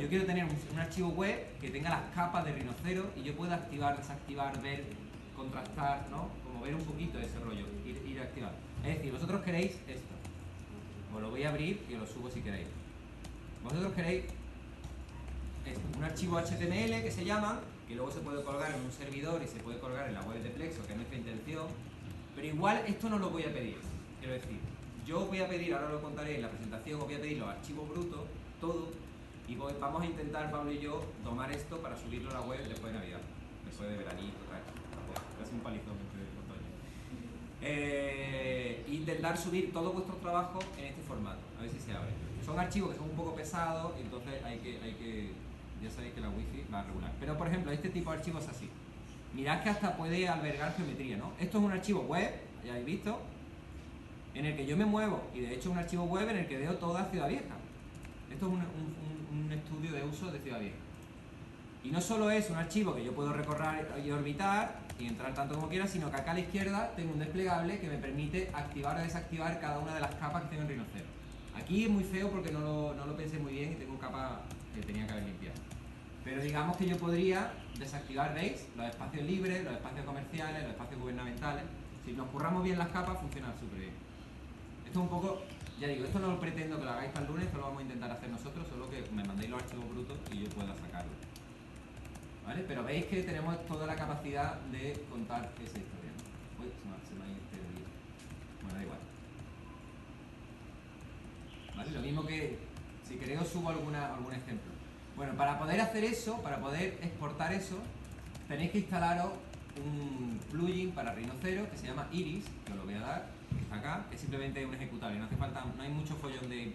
Yo quiero tener un archivo web que tenga las capas de Rhinocero y yo pueda activar, desactivar, ver, contrastar, ¿no? Como ver un poquito ese rollo, ir activando. Es decir, vosotros queréis esto. Os lo voy a abrir y os lo subo si queréis. Vosotros queréis esto, un archivo HTML que se llama, que luego se puede colgar en un servidor y se puede colgar en la web de Plexo, que es nuestra intención, pero igual esto no lo voy a pedir. Quiero decir, yo os voy a pedir, ahora lo contaré en la presentación, os voy a pedir los archivos brutos, todo, y vamos a intentar, Pablo y yo, tomar esto para subirlo a la web después de Navidad, después de veranito, casi un palizón entre otoño. Intentar subir todos vuestros trabajos en este formato, a ver si se abre. Son archivos que son un poco pesados, entonces hay que ya sabéis que la wifi va a regular. Pero por ejemplo, este tipo de archivos es así. Mirad que hasta puede albergar geometría, ¿no? Esto es un archivo web, ya habéis visto, en el que yo me muevo, y de hecho es un archivo web en el que veo toda Ciudad Vieja. Esto es un estudio de uso de Ciudad Vieja. Y no solo es un archivo que yo puedo recorrer y orbitar y entrar tanto como quiera, sino que acá a la izquierda tengo un desplegable que me permite activar o desactivar cada una de las capas que tengo en Rhinocero. Aquí es muy feo porque no lo pensé muy bien y tengo capas que tenía que haber limpiado. Pero digamos que yo podría desactivar, ¿veis? Los espacios libres, los espacios comerciales, los espacios gubernamentales. Si nos curramos bien las capas, funciona súper bien. Esto es un poco, ya digo, esto no lo pretendo que lo hagáis para el lunes, esto lo vamos a intentar hacer nosotros, solo que me mandéis los archivos brutos y yo pueda sacarlo. ¿Vale? Pero veis que tenemos toda la capacidad de contar esa historia, ¿no? Uy, se me ha ido este vídeo. Bueno, da igual. ¿Vale? Lo mismo que, si queréis os subo algún ejemplo. Bueno, para poder hacer eso, para poder exportar eso, tenéis que instalaros un plugin para Rhinocero que se llama Iris, que os lo voy a dar, que está acá, que es simplemente un ejecutable, no hace falta, no hay mucho follón es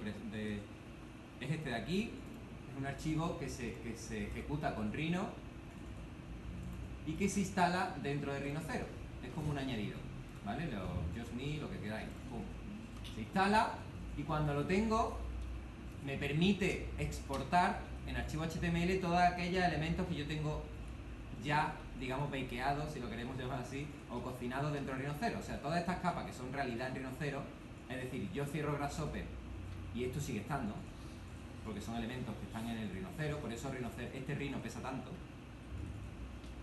este de aquí, es un archivo que se ejecuta con Rhino y que se instala dentro de Rhinocero, es como un añadido, ¿vale? Just Me, lo que queráis, pum. Se instala y cuando lo tengo me permite exportar en archivo HTML todos aquellos elementos que yo tengo ya, digamos, bakeados, si lo queremos llamar así, o cocinados dentro de Rhinocero. O sea, todas estas capas que son realidad en Rhinocero, es decir, yo cierro Grasshopper y esto sigue estando, porque son elementos que están en el Rhinocero, por eso este Rhino pesa tanto.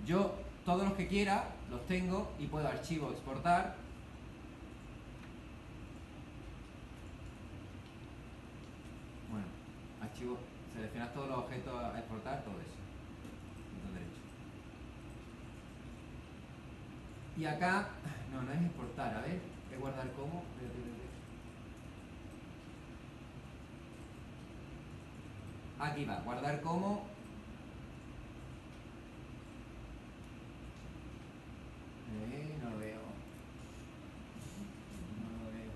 Yo, todos los que quiera, los tengo y puedo archivo, exportar. Bueno, archivo, seleccionar todos los objetos a exportar, todo eso. Botón derecho. Y acá, no es exportar, a ver, es guardar como. Aquí va, guardar como. No lo veo. No lo veo.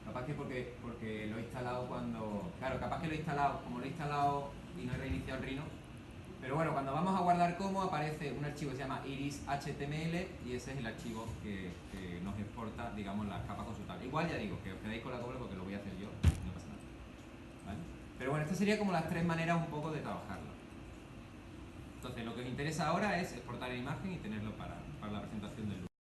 Capaz que porque lo he instalado cuando. Claro, capaz que lo he instalado, como lo he instalado y no he reiniciado el Rhino. Pero bueno, cuando vamos a guardar como aparece un archivo que se llama iris.html y ese es el archivo que nos exporta, digamos, las capas consultables. Igual ya digo, que os quedáis con la doble porque lo voy a hacer yo, no pasa nada. ¿Vale? Pero bueno, estas serían como las tres maneras un poco de trabajarlo. Entonces, lo que os interesa ahora es exportar la imagen y tenerlo para la presentación del lunes.